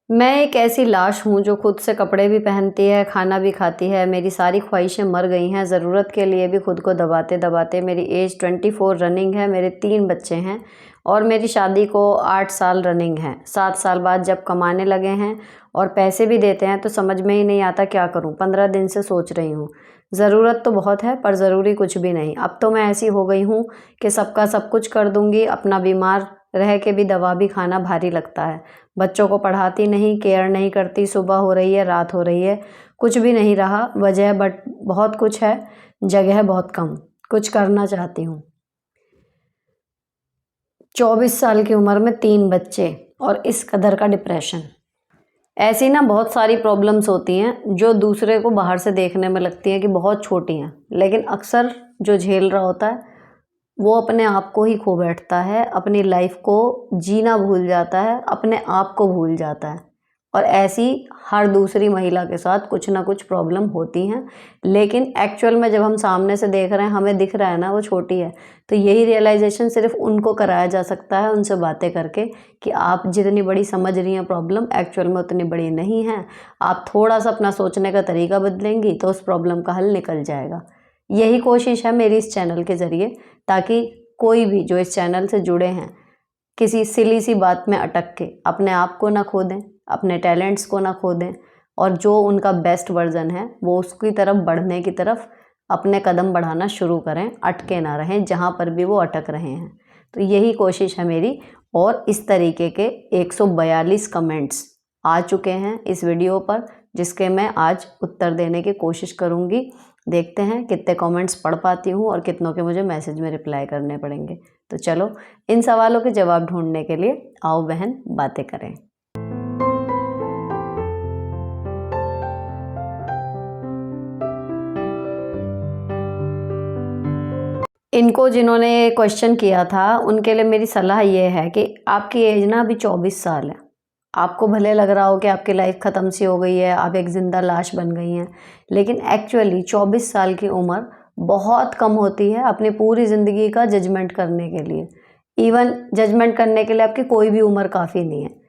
मैं एक ऐसी लाश हूँ जो खुद से कपड़े भी पहनती है, खाना भी खाती है। मेरी सारी ख्वाहिशें मर गई हैं, ज़रूरत के लिए भी खुद को दबाते-दबाते। मेरी एज 24 रनिंग है, मेरे 3 बच्चे हैं और मेरी शादी को 8 साल रनिंग है। 7 साल बाद जब कमाने लगे हैं और पैसे भी देते हैं तो समझ में ही नहीं आता क्या करूँ। 15 दिन से सोच रही हूँ। ज़रूरत तो बहुत है पर ज़रूरी कुछ भी नहीं। अब तो मैं ऐसी हो गई हूँ कि सबका सब कुछ कर दूँगी, अपना बीमार रह के भी दवा भी खाना भारी लगता है। बच्चों को पढ़ाती नहीं, केयर नहीं करती, सुबह हो रही है, रात हो रही है, कुछ भी नहीं रहा वजह बट बहुत कुछ है, जगह बहुत कम, कुछ करना चाहती हूँ। 24 साल की उम्र में 3 बच्चे और इस कदर का डिप्रेशन। ऐसी ना बहुत सारी प्रॉब्लम्स होती हैं जो दूसरे को बाहर से देखने में लगती हैं कि बहुत छोटी हैं, लेकिन अक्सर जो झेल रहा होता है वो अपने आप को ही खो बैठता है, अपनी लाइफ को जीना भूल जाता है, अपने आप को भूल जाता है। और ऐसी हर दूसरी महिला के साथ कुछ ना कुछ प्रॉब्लम होती हैं, लेकिन एक्चुअल में जब हम सामने से देख रहे हैं, हमें दिख रहा है ना वो छोटी है, तो यही रियलाइजेशन सिर्फ उनको कराया जा सकता है उनसे बातें करके कि आप जितनी बड़ी समझ रही हैं प्रॉब्लम एक्चुअल में उतनी बड़ी नहीं है। आप थोड़ा सा अपना सोचने का तरीका बदलेंगी तो उस प्रॉब्लम का हल निकल जाएगा। यही कोशिश है मेरी इस चैनल के ज़रिए, ताकि कोई भी जो इस चैनल से जुड़े हैं किसी सिली सी बात में अटक के अपने आप को ना खो दें, अपने टैलेंट्स को ना खो दें और जो उनका बेस्ट वर्जन है वो उसकी तरफ बढ़ने की तरफ अपने कदम बढ़ाना शुरू करें, अटके ना रहें जहाँ पर भी वो अटक रहे हैं। तो यही कोशिश है मेरी और इस तरीके के 142 कमेंट्स आ चुके हैं इस वीडियो पर, जिसके मैं आज उत्तर देने की कोशिश करूँगी। देखते हैं कितने कमेंट्स पढ़ पाती हूँ और कितनों के मुझे मैसेज में रिप्लाई करने पड़ेंगे। तो चलो इन सवालों के जवाब ढूंढने के लिए आओ बहन बातें करें। इनको जिन्होंने क्वेश्चन किया था उनके लिए मेरी सलाह ये है कि आपकी एज ना अभी 24 साल है। आपको भले लग रहा हो कि आपकी लाइफ ख़त्म सी हो गई है, आप एक ज़िंदा लाश बन गई हैं, लेकिन एक्चुअली 24 साल की उम्र बहुत कम होती है अपनी पूरी ज़िंदगी का जजमेंट करने के लिए। इवन जजमेंट करने के लिए आपकी कोई भी उम्र काफ़ी नहीं है।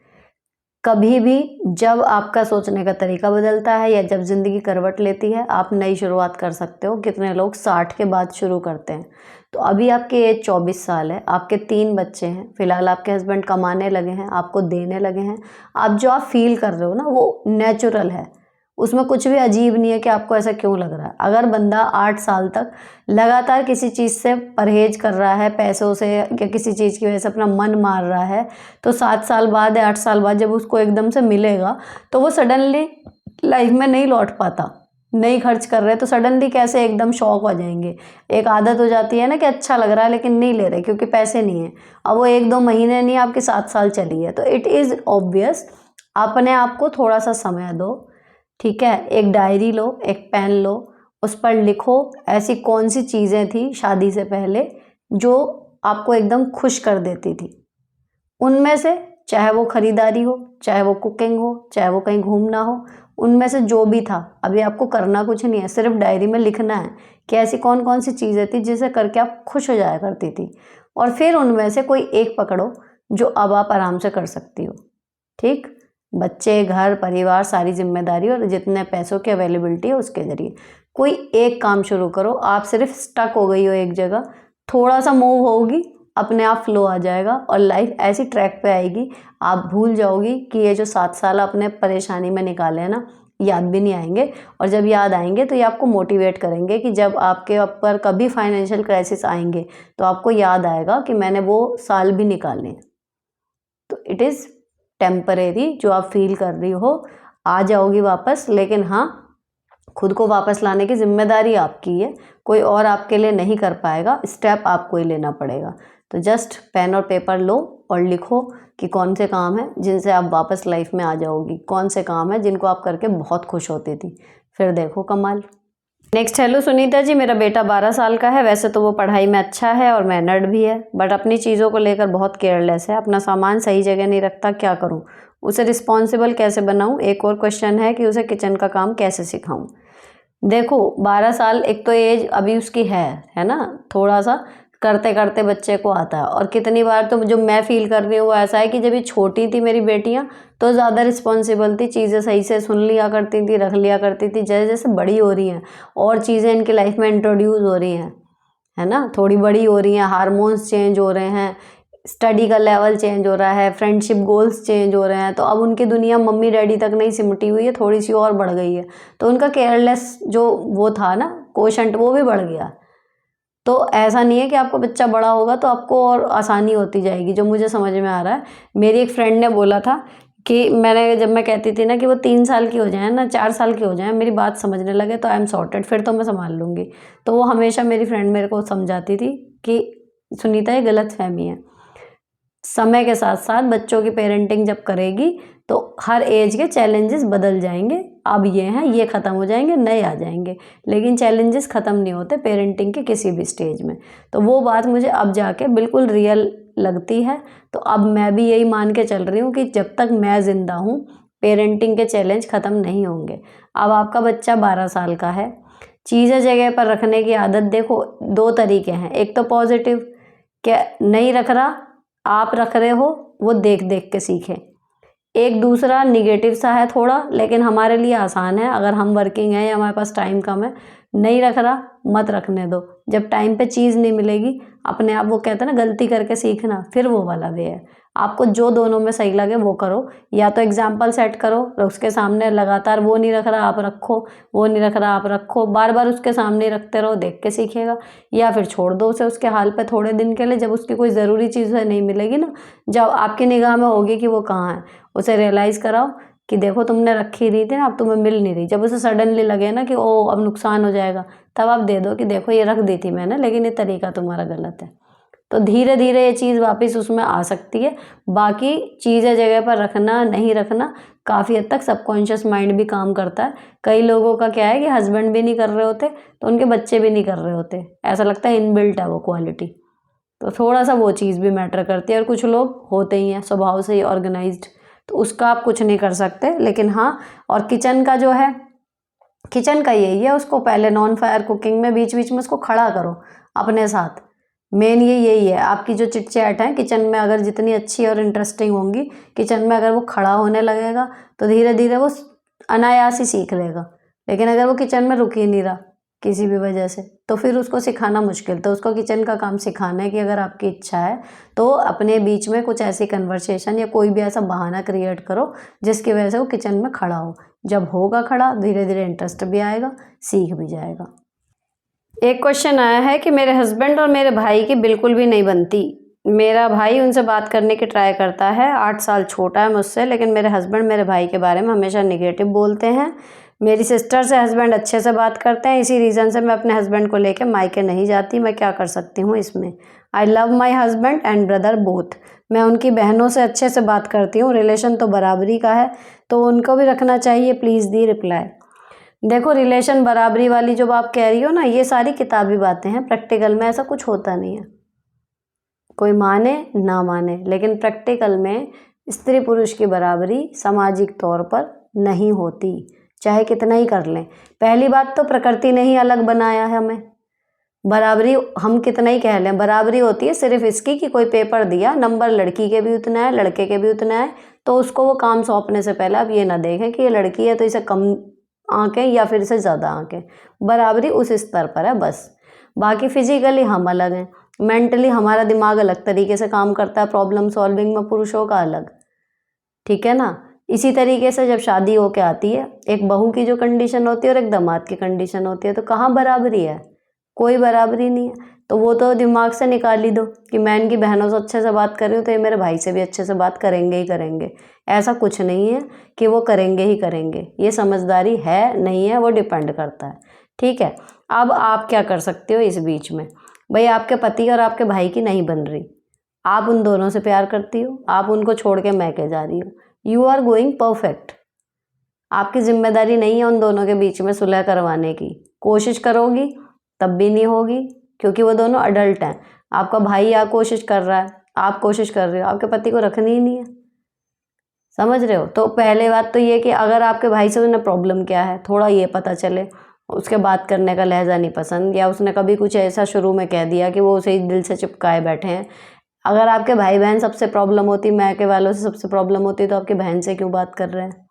कभी भी जब आपका सोचने का तरीका बदलता है या जब ज़िंदगी करवट लेती है, आप नई शुरुआत कर सकते हो। कितने लोग 60 के बाद शुरू करते हैं। तो अभी आपकी एज 24 साल है, आपके 3 बच्चे हैं, फिलहाल आपके हस्बैंड कमाने लगे हैं, आपको देने लगे हैं। आप जो आप फील कर रहे हो ना वो नेचुरल है, उसमें कुछ भी अजीब नहीं है कि आपको ऐसा क्यों लग रहा है। अगर बंदा 8 साल तक लगातार किसी चीज़ से परहेज कर रहा है, पैसों से या किसी चीज़ की वजह से अपना मन मार रहा है, तो 7 साल बाद या 8 साल बाद जब उसको एकदम से मिलेगा तो वो सडनली लाइफ में नहीं लौट पाता। नहीं खर्च कर रहे तो सडनली कैसे एकदम शौक हो जाएंगे। एक आदत हो जाती है ना कि अच्छा लग रहा है लेकिन नहीं ले रहे क्योंकि पैसे नहीं है। अब वो 1-2 महीने नहीं, आपके 7 साल चली है, तो इट इज़ ऑब्वियस। अपने आप को थोड़ा सा समय दो, ठीक है। एक डायरी लो, एक पेन लो, उस पर लिखो ऐसी कौन सी चीज़ें थी शादी से पहले जो आपको एकदम खुश कर देती थी। उनमें से चाहे वो खरीदारी हो, चाहे वो कुकिंग हो, चाहे वो कहीं घूमना हो, उनमें से जो भी था, अभी आपको करना कुछ नहीं है, सिर्फ डायरी में लिखना है कि ऐसी कौन कौन सी चीज़ें थी जिसे करके आप खुश हो जाया करती थी। और फिर उनमें से कोई एक पकड़ो जो अब आप आराम से कर सकती हो। ठीक, बच्चे, घर परिवार, सारी जिम्मेदारी और जितने पैसों की अवेलेबिलिटी है उसके ज़रिए कोई एक काम शुरू करो। आप सिर्फ स्टक हो गई हो एक जगह, थोड़ा सा मूव होगी, अपने आप फ्लो आ जाएगा और लाइफ ऐसी ट्रैक पे आएगी, आप भूल जाओगी कि ये जो 7 साल आपने परेशानी में निकाले हैं ना, याद भी नहीं आएंगे। और जब याद आएंगे तो ये आपको मोटिवेट करेंगे कि जब आपके ऊपर कभी फाइनेंशियल क्राइसिस आएंगे तो आपको याद आएगा कि मैंने वो साल भी निकाले हैं। तो इट इज़ टेम्परेरी, जो आप फील कर रही हो आ जाओगी वापस, लेकिन हाँ, खुद को वापस लाने की जिम्मेदारी आपकी है, कोई और आपके लिए नहीं कर पाएगा, स्टेप आपको ही लेना पड़ेगा। तो जस्ट पेन और पेपर लो और लिखो कि कौन से काम हैं जिनसे आप वापस लाइफ में आ जाओगी, कौन से काम हैं जिनको आप करके बहुत खुश होती थी, फिर देखो कमाल। नेक्स्ट, हेलो सुनीता जी, मेरा बेटा 12 साल का है। वैसे तो वो पढ़ाई में अच्छा है और मैनर्ड भी है, बट अपनी चीज़ों को लेकर बहुत केयरलेस है, अपना सामान सही जगह नहीं रखता। क्या करूं? उसे रिस्पॉन्सिबल कैसे बनाऊं? एक और क्वेश्चन है कि उसे किचन का काम कैसे सिखाऊं? देखो 12 साल एक तो एज अभी उसकी है ना, थोड़ा सा करते करते बच्चे को आता है। और कितनी बार तो जो मैं फील कर रही हूँ वो ऐसा है कि जब ये छोटी थी मेरी बेटियाँ तो ज़्यादा रिस्पॉन्सिबल थी, चीज़ें सही से सुन लिया करती थी, रख लिया करती थी। जैसे जैसे बड़ी हो रही हैं और चीज़ें इनकी लाइफ में इंट्रोड्यूस हो रही हैं, है ना, थोड़ी बड़ी हो रही हैं, हार्मोन्स चेंज हो रहे हैं, स्टडी का लेवल चेंज हो रहा है, फ्रेंडशिप गोल्स चेंज हो रहे हैं, तो अब उनकी दुनिया मम्मी डैडी तक नहीं सिमटी हुई है, थोड़ी सी और बढ़ गई है। तो उनका केयरलेस जो वो था ना कोशेंट, वो भी बढ़ गया। तो ऐसा नहीं है कि आपका बच्चा बड़ा होगा तो आपको और आसानी होती जाएगी, जो मुझे समझ में आ रहा है। मेरी एक फ्रेंड ने बोला था कि जब मैं कहती थी ना कि वो 3 साल की हो जाए ना, 4 साल की हो जाए, मेरी बात समझने लगे तो आई एम सॉर्टेड, फिर तो मैं संभाल लूँगी। तो वो हमेशा मेरी फ्रेंड मेरे को समझाती थी कि सुनीता ये गलतफ़हमी है। समय के साथ साथ बच्चों की पेरेंटिंग जब करेगी तो हर एज के चैलेंजेस बदल जाएंगे। अब ये हैं, ये ख़त्म हो जाएंगे, नए आ जाएंगे, लेकिन चैलेंजेस ख़त्म नहीं होते पेरेंटिंग के किसी भी स्टेज में। तो वो बात मुझे अब जाके बिल्कुल रियल लगती है। तो अब मैं भी यही मान के चल रही हूँ कि जब तक मैं ज़िंदा हूँ पेरेंटिंग के चैलेंज ख़त्म नहीं होंगे। अब आपका बच्चा 12 साल का है, चीज़ें जगह पर रखने की आदत देखो 2 तरीके हैं। एक तो पॉजिटिव, क्या नहीं रख रहा, आप रख रहे हो, वो देख देख के सीखें। एक दूसरा निगेटिव सा है थोड़ा, लेकिन हमारे लिए आसान है। अगर हम वर्किंग हैं या हमारे पास टाइम कम है, नहीं रख रहा मत रखने दो। जब टाइम पे चीज़ नहीं मिलेगी अपने आप, वो कहते हैं ना गलती करके सीखना, फिर वो वाला वे है। आपको जो दोनों में सही लगे वो करो। या तो एग्जाम्पल सेट करो, उसके सामने लगातार वो नहीं रख रहा आप रखो, वो नहीं रख रहा आप रखो, बार बार उसके सामने रखते रहो, देख के सीखेगा। या फिर छोड़ दो उसे उसके हाल पे थोड़े दिन के लिए, जब उसकी कोई ज़रूरी चीज़ नहीं मिलेगी ना, जब आपकी निगाह में होगी कि वो कहाँ है, उसे रियलाइज़ कराओ कि देखो तुमने रखी नहीं थी ना, अब तुम्हें मिल नहीं रही। जब उसे सडनली लगे ना कि ओ अब नुकसान हो जाएगा, तब आप दे दो कि देखो ये रख दी थी मैंने, लेकिन ये तरीका तुम्हारा गलत है। तो धीरे धीरे ये चीज़ वापस उसमें आ सकती है। बाकी चीज़ें जगह पर रखना नहीं रखना काफ़ी हद तक सबकॉन्शियस माइंड भी काम करता है। कई लोगों का क्या है कि हस्बैंड भी नहीं कर रहे होते तो उनके बच्चे भी नहीं कर रहे होते, ऐसा लगता है इनबिल्ट है वो क्वालिटी। तो थोड़ा सा वो चीज़ भी मैटर करती है। और कुछ लोग होते ही हैं स्वभाव से ही ऑर्गेनाइज्ड, तो उसका आप कुछ नहीं कर सकते। लेकिन हाँ, और किचन का जो है, किचन का यही है, उसको पहले नॉन फायर कुकिंग में बीच बीच में उसको खड़ा करो अपने साथ। मेन ये यही है, आपकी जो चिट चैट है किचन में अगर जितनी अच्छी और इंटरेस्टिंग होंगी, किचन में अगर वो खड़ा होने लगेगा तो धीरे धीरे वो अनायास ही सीख लेगा। लेकिन अगर वो किचन में रुक ही नहीं रहा किसी भी वजह से, तो फिर उसको सिखाना मुश्किल। तो उसको किचन का काम सिखाना है कि अगर आपकी इच्छा है तो अपने बीच में कुछ ऐसी कन्वर्सेशन या कोई भी ऐसा बहाना क्रिएट करो जिसकी वजह से वो किचन में खड़ा हो। जब होगा खड़ा धीरे धीरे इंटरेस्ट भी आएगा, सीख भी जाएगा। एक क्वेश्चन आया है कि मेरे हस्बैंड और मेरे भाई की बिल्कुल भी नहीं बनती। मेरा भाई उनसे बात करने की ट्राई करता है, 8 साल छोटा है मुझसे, लेकिन मेरे हस्बैंड मेरे भाई के बारे में हमेशा निगेटिव बोलते हैं। मेरी सिस्टर से हस्बैंड अच्छे से बात करते हैं, इसी रीज़न से मैं अपने हस्बैंड को लेकर मायके नहीं जाती। मैं क्या कर सकती हूँ इसमें? I love my husband and brother both. मैं उनकी बहनों से अच्छे से बात करती हूँ, रिलेशन तो बराबरी का है, तो उनको भी रखना चाहिए। Please the reply. देखो, रिलेशन बराबरी वाली जो आप कह रही हो ना, ये सारी किताबी बातें हैं, प्रैक्टिकल में ऐसा कुछ होता नहीं है। कोई माने ना माने, लेकिन प्रैक्टिकल में स्त्री पुरुष की बराबरी सामाजिक तौर पर नहीं होती, चाहे कितना ही कर लें। पहली बात तो प्रकृति ने ही अलग बनाया है हमें। बराबरी हम कितना ही कह लें, बराबरी होती है सिर्फ इसकी कि कोई पेपर दिया, नंबर लड़की के भी उतना है लड़के के भी उतना है, तो उसको वो काम सौंपने से पहले आप ये ना देखें कि ये लड़की है तो इसे कम आंकें या फिर इसे ज़्यादा आंकें। बराबरी उस स्तर पर है बस। बाकी फिजिकली हम अलग हैं, मेंटली हमारा दिमाग अलग तरीके से काम करता है, प्रॉब्लम सॉल्विंग में पुरुषों का अलग, ठीक है ना। इसी तरीके से जब शादी होके आती है, एक बहू की जो कंडीशन होती है और एक दामाद की कंडीशन होती है, तो कहाँ बराबरी है? कोई बराबरी नहीं है। तो वो तो दिमाग से निकाल ही दो कि मैं इनकी बहनों से अच्छे से बात कर रही हूँ तो ये मेरे भाई से भी अच्छे से बात करेंगे ही करेंगे। ऐसा कुछ नहीं है कि वो करेंगे ही करेंगे, ये समझदारी है नहीं है वो डिपेंड करता है, ठीक है। अब आप क्या कर सकते हो इस बीच में? भाई, आपके पति और आपके भाई की नहीं बन रही, आप उन दोनों से प्यार करती हो, आप उनको छोड़ के मैके जा रही हो, यू आर गोइंग परफेक्ट। आपकी जिम्मेदारी नहीं है उन दोनों के बीच में सुलह करवाने की। कोशिश करोगी तब भी नहीं होगी, क्योंकि वो दोनों अडल्ट हैं। आपका भाई या कोशिश कर रहा है, आप कोशिश कर रहे हो, आपके पति को रखनी ही नहीं है। समझ रहे हो? तो पहले बात तो ये कि अगर आपके भाई से उन्हें प्रॉब्लम क्या है, थोड़ा ये पता चले। उसके बात करने का लहजा नहीं पसंद, या उसने कभी कुछ ऐसा शुरू में कह दिया कि वो उसे दिल से चिपकाए बैठे हैं। अगर आपके भाई बहन सबसे प्रॉब्लम होती, मायके वालों से सबसे प्रॉब्लम होती, तो आपकी बहन से क्यों बात कर रहे हैं?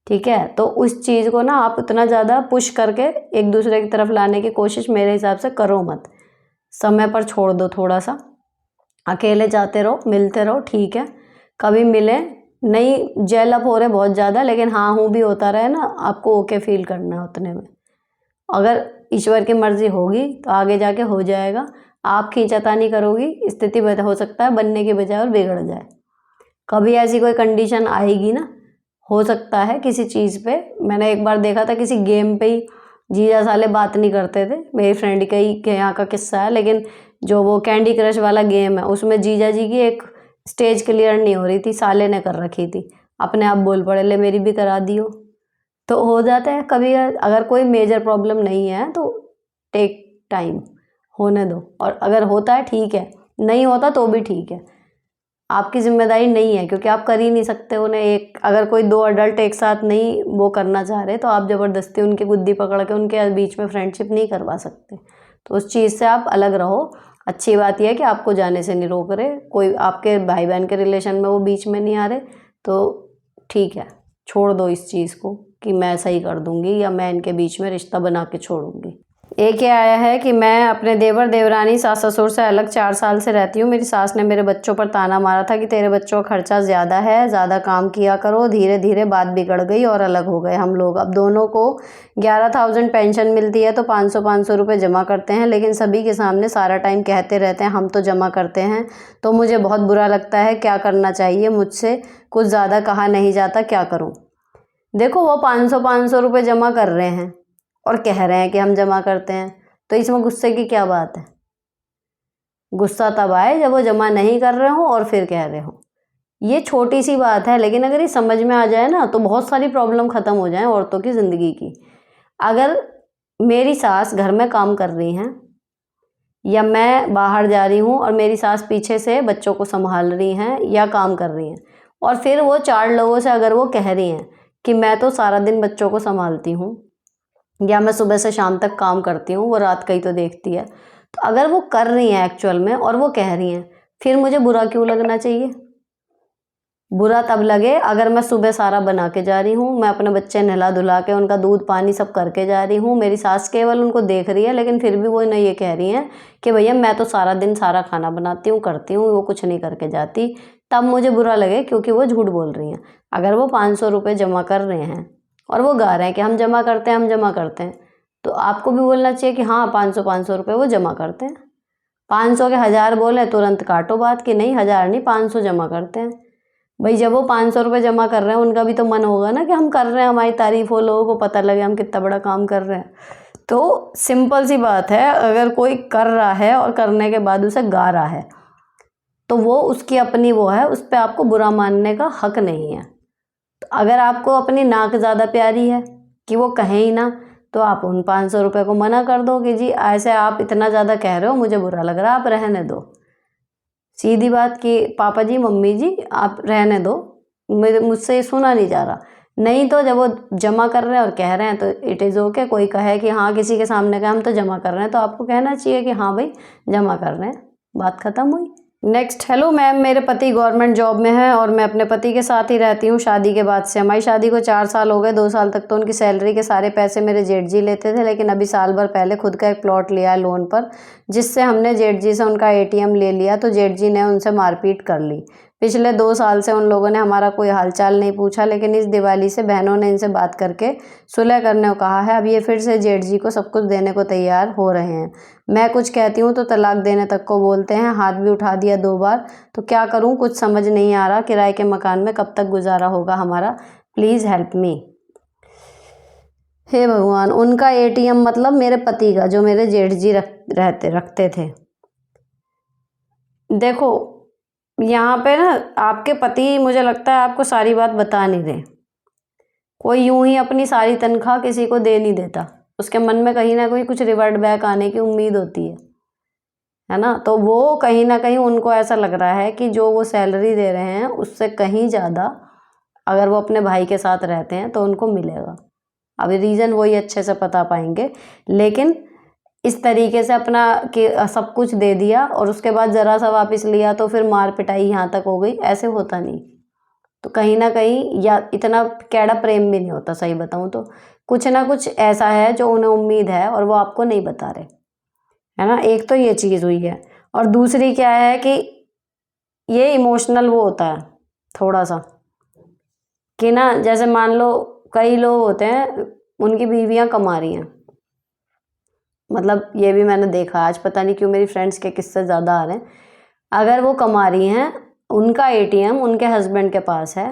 ठीक है, तो उस चीज़ को ना आप उतना ज़्यादा पुश करके एक दूसरे की तरफ लाने की कोशिश मेरे हिसाब से करो मत। समय पर छोड़ दो थोड़ा सा, अकेले जाते रहो, मिलते रहो, ठीक है, कभी मिले नहीं, जेल अप हो रहे बहुत ज़्यादा, लेकिन हाँ हूँ भी होता रहे ना, आपको ओके फील करना है उतने में। अगर ईश्वर की मर्जी होगी तो आगे जाके हो जाएगा। आप खींचातानी करोगी, स्थिति हो सकता है बनने की बजाय और बिगड़ जाए। कभी ऐसी कोई कंडीशन आएगी ना, हो सकता है किसी चीज़ पे। मैंने एक बार देखा था किसी गेम पे ही जीजा साले बात नहीं करते थे, मेरी फ्रेंड का ही के यहाँ का किस्सा है, लेकिन जो वो कैंडी क्रश वाला गेम है उसमें जीजा जी की एक स्टेज क्लियर नहीं हो रही थी, साले ने कर रखी थी, अपने आप बोल पड़े ले मेरी भी करा दियो। तो हो जाता है कभी, अगर कोई मेजर प्रॉब्लम नहीं है तो टेक टाइम, होने दो, और अगर होता है ठीक है, नहीं होता तो भी ठीक है, आपकी जिम्मेदारी नहीं है, क्योंकि आप कर ही नहीं सकते उन्हें। एक अगर कोई दो अडल्ट एक साथ नहीं वो करना चाह रहे तो आप ज़बरदस्ती उनकी गुद्दी पकड़ के उनके बीच में फ्रेंडशिप नहीं करवा सकते, तो उस चीज़ से आप अलग रहो। अच्छी बात यह है कि आपको जाने से नहीं रोक रहे, कोई आपके भाई बहन के रिलेशन में वो बीच में नहीं आ रहे, तो ठीक है, छोड़ दो इस चीज़ को कि मैं सही कर दूंगी या मैं इनके बीच में रिश्ता बना के छोड़ूंगी। एक ये आया है कि मैं अपने देवर देवरानी सास ससुर से अलग 4 साल से रहती हूँ। मेरी सास ने मेरे बच्चों पर ताना मारा था कि तेरे बच्चों का खर्चा ज़्यादा है, ज़्यादा काम किया करो। धीरे धीरे बात बिगड़ गई और अलग हो गए हम लोग। अब दोनों को 11,000 पेंशन मिलती है तो 500-500 रुपये जमा करते हैं, लेकिन सभी के सामने सारा टाइम कहते रहते हैं हम तो जमा करते हैं, तो मुझे बहुत बुरा लगता है। क्या करना चाहिए? मुझसे कुछ ज़्यादा कहा नहीं जाता, क्या करूँ? देखो, वो 500-500 रुपये जमा कर रहे हैं और कह रहे हैं कि हम जमा करते हैं, तो इसमें गुस्से की क्या बात है? गुस्सा तब आए जब वो जमा नहीं कर रहे हो और फिर कह रहे हो। ये छोटी सी बात है, लेकिन अगर ये समझ में आ जाए ना तो बहुत सारी प्रॉब्लम ख़त्म हो जाए औरतों की ज़िंदगी की। अगर मेरी सास घर में काम कर रही हैं या मैं बाहर जा रही हूँ और मेरी सास पीछे से बच्चों को संभाल रही हैं या काम कर रही हैं, और फिर वो 4 लोगों से अगर वो कह रही हैं कि मैं तो सारा दिन बच्चों को संभालती हूँ या मैं सुबह से शाम तक काम करती हूँ, वो रात का ही तो देखती है, तो अगर वो कर रही हैं एक्चुअल में और वो कह रही हैं, फिर मुझे बुरा क्यों लगना चाहिए? बुरा तब लगे अगर मैं सुबह सारा बना के जा रही हूँ, मैं अपने बच्चे नहला धुला के उनका दूध पानी सब करके जा रही हूँ, मेरी सास केवल उनको देख रही है, लेकिन फिर भी वो न ये कह रही हैं कि भैया मैं तो सारा दिन सारा खाना बनाती हूँ, करती हूँ, वो कुछ नहीं करके जाती, तब मुझे बुरा लगे, क्योंकि वो झूठ बोल रही हैं। अगर वो 500 रुपये जमा कर रहे हैं और वो गा रहे हैं कि हम जमा करते हैं, हम जमा करते हैं, तो आपको भी बोलना चाहिए कि हाँ 500-500 रुपये वो जमा करते हैं। 500 के 1000 बोले तुरंत काटो बात कि नहीं 1000 नहीं 500 जमा करते हैं। भाई जब वो 500 रुपये जमा कर रहे हैं उनका भी तो मन होगा ना कि हम कर रहे हैं, हमारी तारीफ हो, लोगों को पता लगे हम कितना बड़ा काम कर रहे हैं। तो सिंपल सी बात है, अगर कोई कर रहा है और करने के बाद उसे गा रहा है तो वो उसकी अपनी वो है, उस पर आपको बुरा मानने का हक नहीं है। तो अगर आपको अपनी नाक ज़्यादा प्यारी है कि वो कहें ही ना, तो आप उन 500 रुपये को मना कर दो कि जी ऐसे आप इतना ज़्यादा कह रहे हो, मुझे बुरा लग रहा है, आप रहने दो। सीधी बात कि पापा जी मम्मी जी आप रहने दो, मुझसे ये सुना नहीं जा रहा। नहीं तो जब वो जमा कर रहे हैं और कह रहे हैं तो इट इज़ ओके। कोई कहे कि हाँ किसी के सामने कहे हम तो जमा कर रहे हैं, तो आपको कहना चाहिए कि हाँ भाई जमा कर रहे हैं, बात ख़त्म हुई। नेक्स्ट, हेलो मैम, मेरे पति गवर्नमेंट जॉब में है और मैं अपने पति के साथ ही रहती हूँ शादी के बाद से। हमारी शादी को 4 साल हो गए। 2 साल तक तो उनकी सैलरी के सारे पैसे मेरे जेठ जी लेते थे, लेकिन अभी साल भर पहले खुद का एक प्लॉट लिया है लोन पर, जिससे हमने जेठ जी से उनका ATM ले लिया, तो जेठ जी ने उनसे मारपीट कर ली। पिछले 2 साल से उन लोगों ने हमारा कोई हालचाल नहीं पूछा, लेकिन इस दिवाली से बहनों ने इनसे बात करके सुलह करने को कहा है। अब ये फिर से जेठ जी को सब कुछ देने को तैयार हो रहे हैं। मैं कुछ कहती हूँ तो तलाक देने तक को बोलते हैं, हाथ भी उठा दिया 2 बार, तो क्या करूँ कुछ समझ नहीं आ रहा। किराए के मकान में कब तक गुजारा होगा हमारा, प्लीज़ हेल्प मी। हे भगवान, उनका ATM मतलब मेरे पति का, जो मेरे जेठ जी रखते थे। देखो यहाँ पे ना आपके पति मुझे लगता है आपको सारी बात बता नहीं रहे। कोई यूं ही अपनी सारी तनख्वाह किसी को दे नहीं देता, उसके मन में कहीं ना कहीं कुछ रिवर्ट बैक आने की उम्मीद होती है ना। तो वो कहीं ना कहीं उनको ऐसा लग रहा है कि जो वो सैलरी दे रहे हैं उससे कहीं ज़्यादा अगर वो अपने भाई के साथ रहते हैं तो उनको मिलेगा। अभी रीज़न वही अच्छे से बता पाएंगे, लेकिन इस तरीके से अपना कि सब कुछ दे दिया और उसके बाद ज़रा सा वापस लिया तो फिर मार पिटाई यहाँ तक हो गई, ऐसे होता नहीं। तो कहीं ना कहीं या इतना कैड़ा प्रेम भी नहीं होता, सही बताऊँ तो कुछ ना कुछ ऐसा है जो उन्हें उम्मीद है और वो आपको नहीं बता रहे, है ना। एक तो ये चीज़ हुई है, और दूसरी क्या है कि ये इमोशनल वो होता है थोड़ा सा, कि ना जैसे मान लो कई लोग होते हैं उनकी बीवियां कमा रही हैं, मतलब ये भी मैंने देखा, आज पता नहीं क्यों मेरी फ्रेंड्स के किस्से ज़्यादा आ रहे हैं। अगर वो कमा रही हैं, उनका एटीएम उनके हस्बैंड के पास है,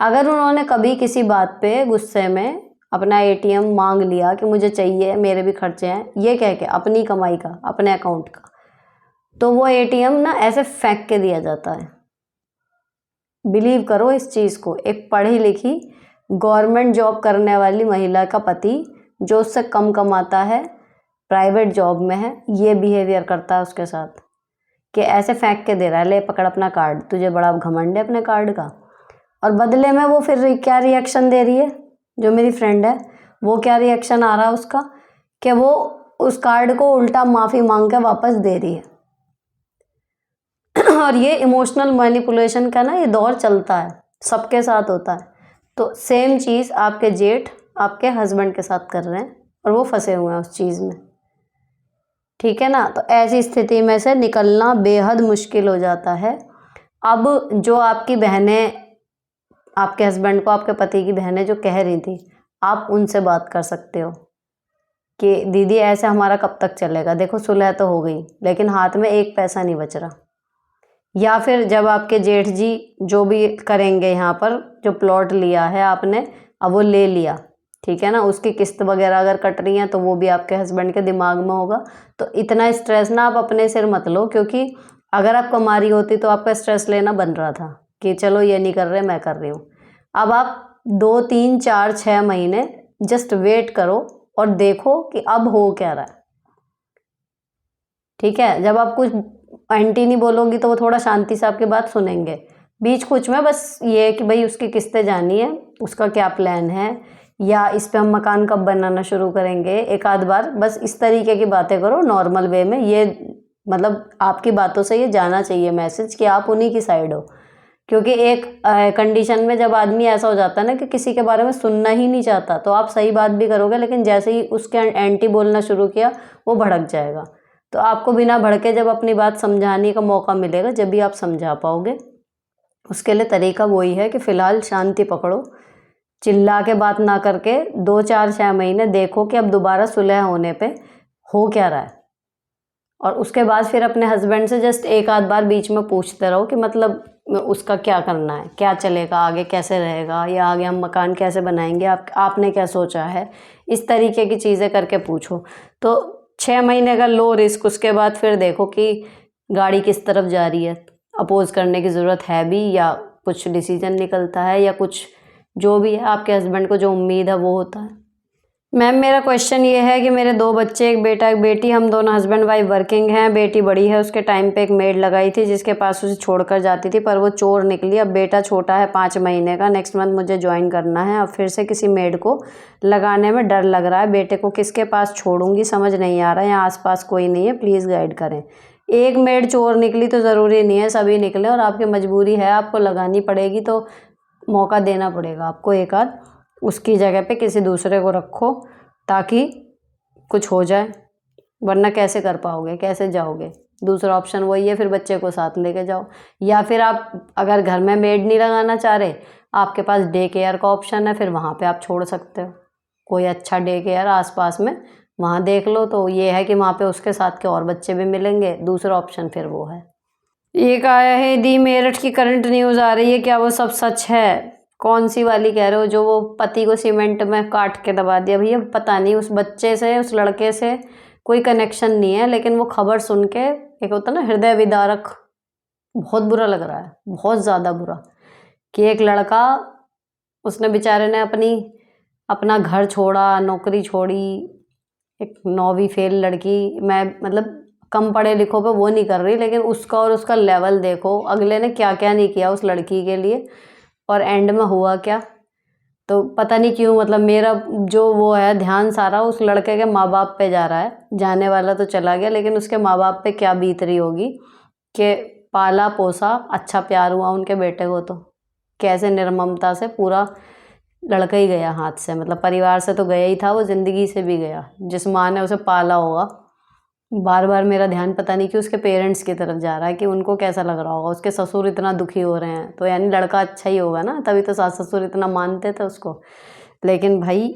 अगर उन्होंने कभी किसी बात पे गुस्से में अपना एटीएम मांग लिया कि मुझे चाहिए, मेरे भी खर्चे हैं, ये कह के अपनी कमाई का, अपने अकाउंट का, तो वो एटीएम ना ऐसे फेंक के दिया जाता है। बिलीव करो इस चीज़ को, एक पढ़ी लिखी गवर्नमेंट जॉब करने वाली महिला का पति जो उससे कम कमाता है, प्राइवेट जॉब में है, ये बिहेवियर करता है उसके साथ कि ऐसे फेंक के दे रहा है, ले पकड़ अपना कार्ड, तुझे बड़ा घमंड है अपने कार्ड का। और बदले में वो फिर क्या रिएक्शन दे रही है, जो मेरी फ्रेंड है वो क्या रिएक्शन आ रहा है उसका, कि वो उस कार्ड को उल्टा माफ़ी मांग के वापस दे रही है। और ये इमोशनल मैनिपुलेशन का ना ये दौर चलता है, सबके साथ होता है। तो सेम चीज़ आपके जेठ आपके हस्बैंड के साथ कर रहे हैं और वो फंसे हुए हैं उस चीज़ में, ठीक है ना। तो ऐसी स्थिति में से निकलना बेहद मुश्किल हो जाता है। अब जो आपकी बहनें आपके हस्बैंड को, आपके पति की बहनें जो कह रही थी, आप उनसे बात कर सकते हो कि दीदी ऐसे हमारा कब तक चलेगा, देखो सुलह तो हो गई लेकिन हाथ में एक पैसा नहीं बच रहा। या फिर जब आपके जेठ जी जो भी करेंगे, यहाँ पर जो प्लॉट लिया है आपने, अब वो ले लिया, ठीक है ना, उसकी किस्त वगैरह अगर कट रही हैं तो वो भी आपके हस्बैंड के दिमाग में होगा। तो इतना स्ट्रेस ना आप अपने सिर मत लो, क्योंकि अगर आप कमा रही होती तो आपका स्ट्रेस लेना बन रहा था कि चलो ये नहीं कर रहे मैं कर रही हूँ। अब आप 2 3 4 6 महीने जस्ट वेट करो और देखो कि अब हो क्या रहा है, ठीक है। जब आप कुछ एंटी नहीं बोलोगी तो वो थोड़ा शांति से आपकी बात सुनेंगे। बीच कुछ में बस ये है कि भाई उसकी किस्तें जानी है, उसका क्या प्लान है, या इस पे हम मकान कब बनाना शुरू करेंगे, एक आध बार बस इस तरीके की बातें करो नॉर्मल वे में। ये मतलब आपकी बातों से ये जाना चाहिए मैसेज कि आप उन्हीं की साइड हो। क्योंकि एक कंडीशन में जब आदमी ऐसा हो जाता है ना कि किसी के बारे में सुनना ही नहीं चाहता, तो आप सही बात भी करोगे लेकिन जैसे ही उसके एंटी बोलना शुरू किया वो भड़क जाएगा। तो आपको बिना भड़के जब अपनी बात समझाने का मौका मिलेगा, जब भी आप समझा पाओगे। उसके लिए तरीका वही है कि फ़िलहाल शांति पकड़ो, चिल्ला के बात ना करके 2 4 6 महीने देखो कि अब दोबारा सुलह होने पे हो क्या रहा है। और उसके बाद फिर अपने हस्बैंड से जस्ट एक आध बार बीच में पूछते रहो कि मतलब उसका क्या करना है, क्या चलेगा आगे, कैसे रहेगा, या आगे हम मकान कैसे बनाएंगे, आपने क्या सोचा है, इस तरीके की चीज़ें करके पूछो। तो 6 महीने का लो रिस्क, उसके बाद फिर देखो कि गाड़ी किस तरफ जा रही है, अपोज करने की ज़रूरत है भी या कुछ डिसीजन निकलता है, या कुछ जो भी है आपके हस्बैंड को जो उम्मीद है वो होता है। मैम मेरा क्वेश्चन ये है कि मेरे 2 बच्चे, एक बेटा एक बेटी, हम दोनों हस्बैंड वाइफ वर्किंग हैं। बेटी बड़ी है, उसके टाइम पे एक मेड लगाई थी जिसके पास उसे छोड़कर जाती थी, पर वो चोर निकली। अब बेटा छोटा है 5 महीने का, नेक्स्ट मंथ मुझे ज्वाइन करना है। अब फिर से किसी मेड को लगाने में डर लग रहा है, बेटे को किसके पास छोड़ूंगी समझ नहीं आ रहा है, यहाँ आस कोई नहीं है, प्लीज़ गाइड करें। एक मेड चोर निकली तो ज़रूरी नहीं है सभी निकले, और आपकी मजबूरी है, आपको लगानी पड़ेगी तो मौका देना पड़ेगा आपको एक आध, उसकी जगह पे किसी दूसरे को रखो ताकि कुछ हो जाए, वरना कैसे कर पाओगे, कैसे जाओगे। दूसरा ऑप्शन वही है, फिर बच्चे को साथ लेके जाओ, या फिर आप अगर घर में मेड नहीं लगाना चाह रहे, आपके पास डे केयर का ऑप्शन है, फिर वहाँ पे आप छोड़ सकते हो। कोई अच्छा डे केयर आसपास में वहाँ देख लो, तो ये है कि वहाँ पे उसके साथ के और बच्चे भी मिलेंगे। दूसरा ऑप्शन फिर वो है। एक आया है, दी मेरठ की करंट न्यूज़ आ रही है, क्या वो सब सच है? कौन सी वाली कह रहे हो, जो वो पति को सीमेंट में काट के दबा दिया? भैया पता नहीं, उस बच्चे से, उस लड़के से कोई कनेक्शन नहीं है, लेकिन वो खबर सुन के एक होता ना हृदय विदारक, बहुत बुरा लग रहा है, बहुत ज़्यादा बुरा, कि एक लड़का, उसने बेचारे ने अपना घर छोड़ा, नौकरी छोड़ी, एक 9वीं फेल लड़की, मैं मतलब कम पढ़े लिखों पे वो नहीं कर रही, लेकिन उसका और उसका लेवल देखो, अगले ने क्या क्या नहीं किया उस लड़की के लिए, और एंड में हुआ क्या। तो पता नहीं क्यों मतलब मेरा जो वो है ध्यान सारा उस लड़के के माँ बाप पे जा रहा है। जाने वाला तो चला गया, लेकिन उसके माँ बाप पे क्या बीत रही होगी कि पाला पोसा, अच्छा प्यार हुआ उनके बेटे को, तो कैसे निर्ममता से पूरा लड़का ही गया हाथ से। मतलब परिवार से तो गया ही था, वो ज़िंदगी से भी गया। जिस माँ ने उसे पाला होगा, बार बार मेरा ध्यान पता नहीं कि उसके पेरेंट्स की तरफ जा रहा है कि उनको कैसा लग रहा होगा। उसके ससुर इतना दुखी हो रहे हैं, तो यानी लड़का अच्छा ही होगा ना, तभी तो सास ससुर इतना मानते थे उसको। लेकिन भाई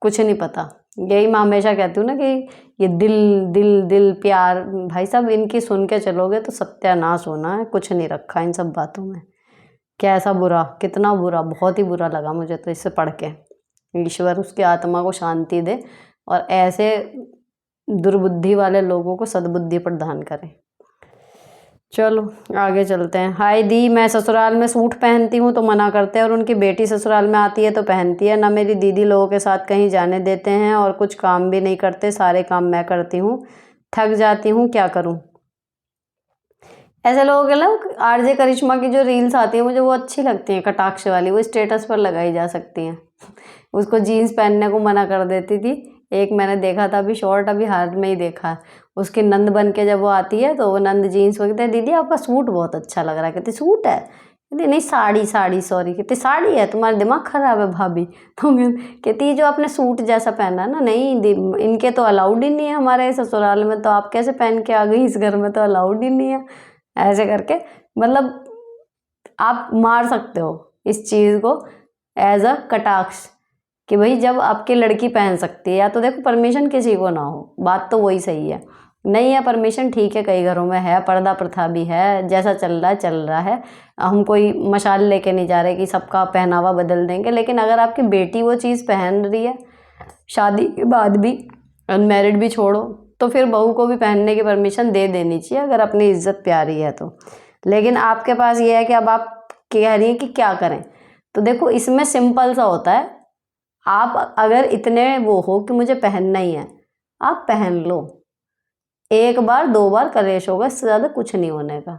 कुछ नहीं पता। यही मैं हमेशा कहती हूँ ना कि ये दिल दिल दिल प्यार, भाई साहब इनकी सुन के चलोगे तो सत्यानाश होना है। कुछ नहीं रखा इन सब बातों में। कैसा बुरा, कितना बुरा, बहुत ही बुरा लगा मुझे तो इसे पढ़ के। ईश्वर उसकी आत्मा को शांति दे और ऐसे दुर्बुद्धि वाले लोगों को सद्बुद्धि प्रदान करे। चलो आगे चलते हैं। हाय दी, मैं ससुराल में सूट पहनती हूँ तो मना करते हैं, और उनकी बेटी ससुराल में आती है तो पहनती है। ना मेरी दीदी लोगों के साथ कहीं जाने देते हैं और कुछ काम भी नहीं करते, सारे काम मैं करती हूँ। थक जाती हूँ, क्या करूँ। ऐसे लोगों के ना आरजे करिश्मा की जो रील्स आती हैं मुझे वो अच्छी लगती हैं, कटाक्ष वाली, वो स्टेटस पर लगाई जा सकती हैं। उसको जीन्स पहनने को मना कर देती थी। एक मैंने देखा था अभी शॉर्ट, अभी हाल में ही देखा है। उसकी नंद बन के जब वो आती है तो वो नंद जीन्स वो कहते हैं दीदी आपका सूट बहुत अच्छा लग रहा है। कहती सूट है, कहती नहीं साड़ी सॉरी, कहती साड़ी है, तुम्हारा दिमाग खराब है भाभी। तो कहती जो आपने सूट जैसा पहना है ना, नहीं इनके तो अलाउड ही नहीं है हमारे ससुराल में, तो आप कैसे पहन के आ गई, इस घर में तो अलाउड ही नहीं है। ऐसे करके मतलब आप मार सकते हो इस चीज़ को एज अ कटाक्ष कि भाई जब आपकी लड़की पहन सकती है, या तो देखो परमिशन किसी को ना हो, बात तो वही सही है। नहीं है परमिशन, ठीक है, कई घरों में है, पर्दा प्रथा भी है, जैसा चल रहा है। हम कोई मशाल लेके नहीं जा रहे कि सबका पहनावा बदल देंगे, लेकिन अगर आपकी बेटी वो चीज़ पहन रही है शादी के बाद भी, अनमैरिड भी छोड़ो, तो फिर बहू को भी पहनने की परमिशन दे देनी चाहिए अगर अपनी इज्जत प्यारी है तो। लेकिन आपके पास ये है कि अब आप कह रही हैं कि क्या करें। तो देखो इसमें सिंपल सा होता है, आप अगर इतने वो हो कि मुझे पहनना ही है, आप पहन लो। एक बार दो बार कलेश होगा, इससे ज़्यादा कुछ नहीं होने का।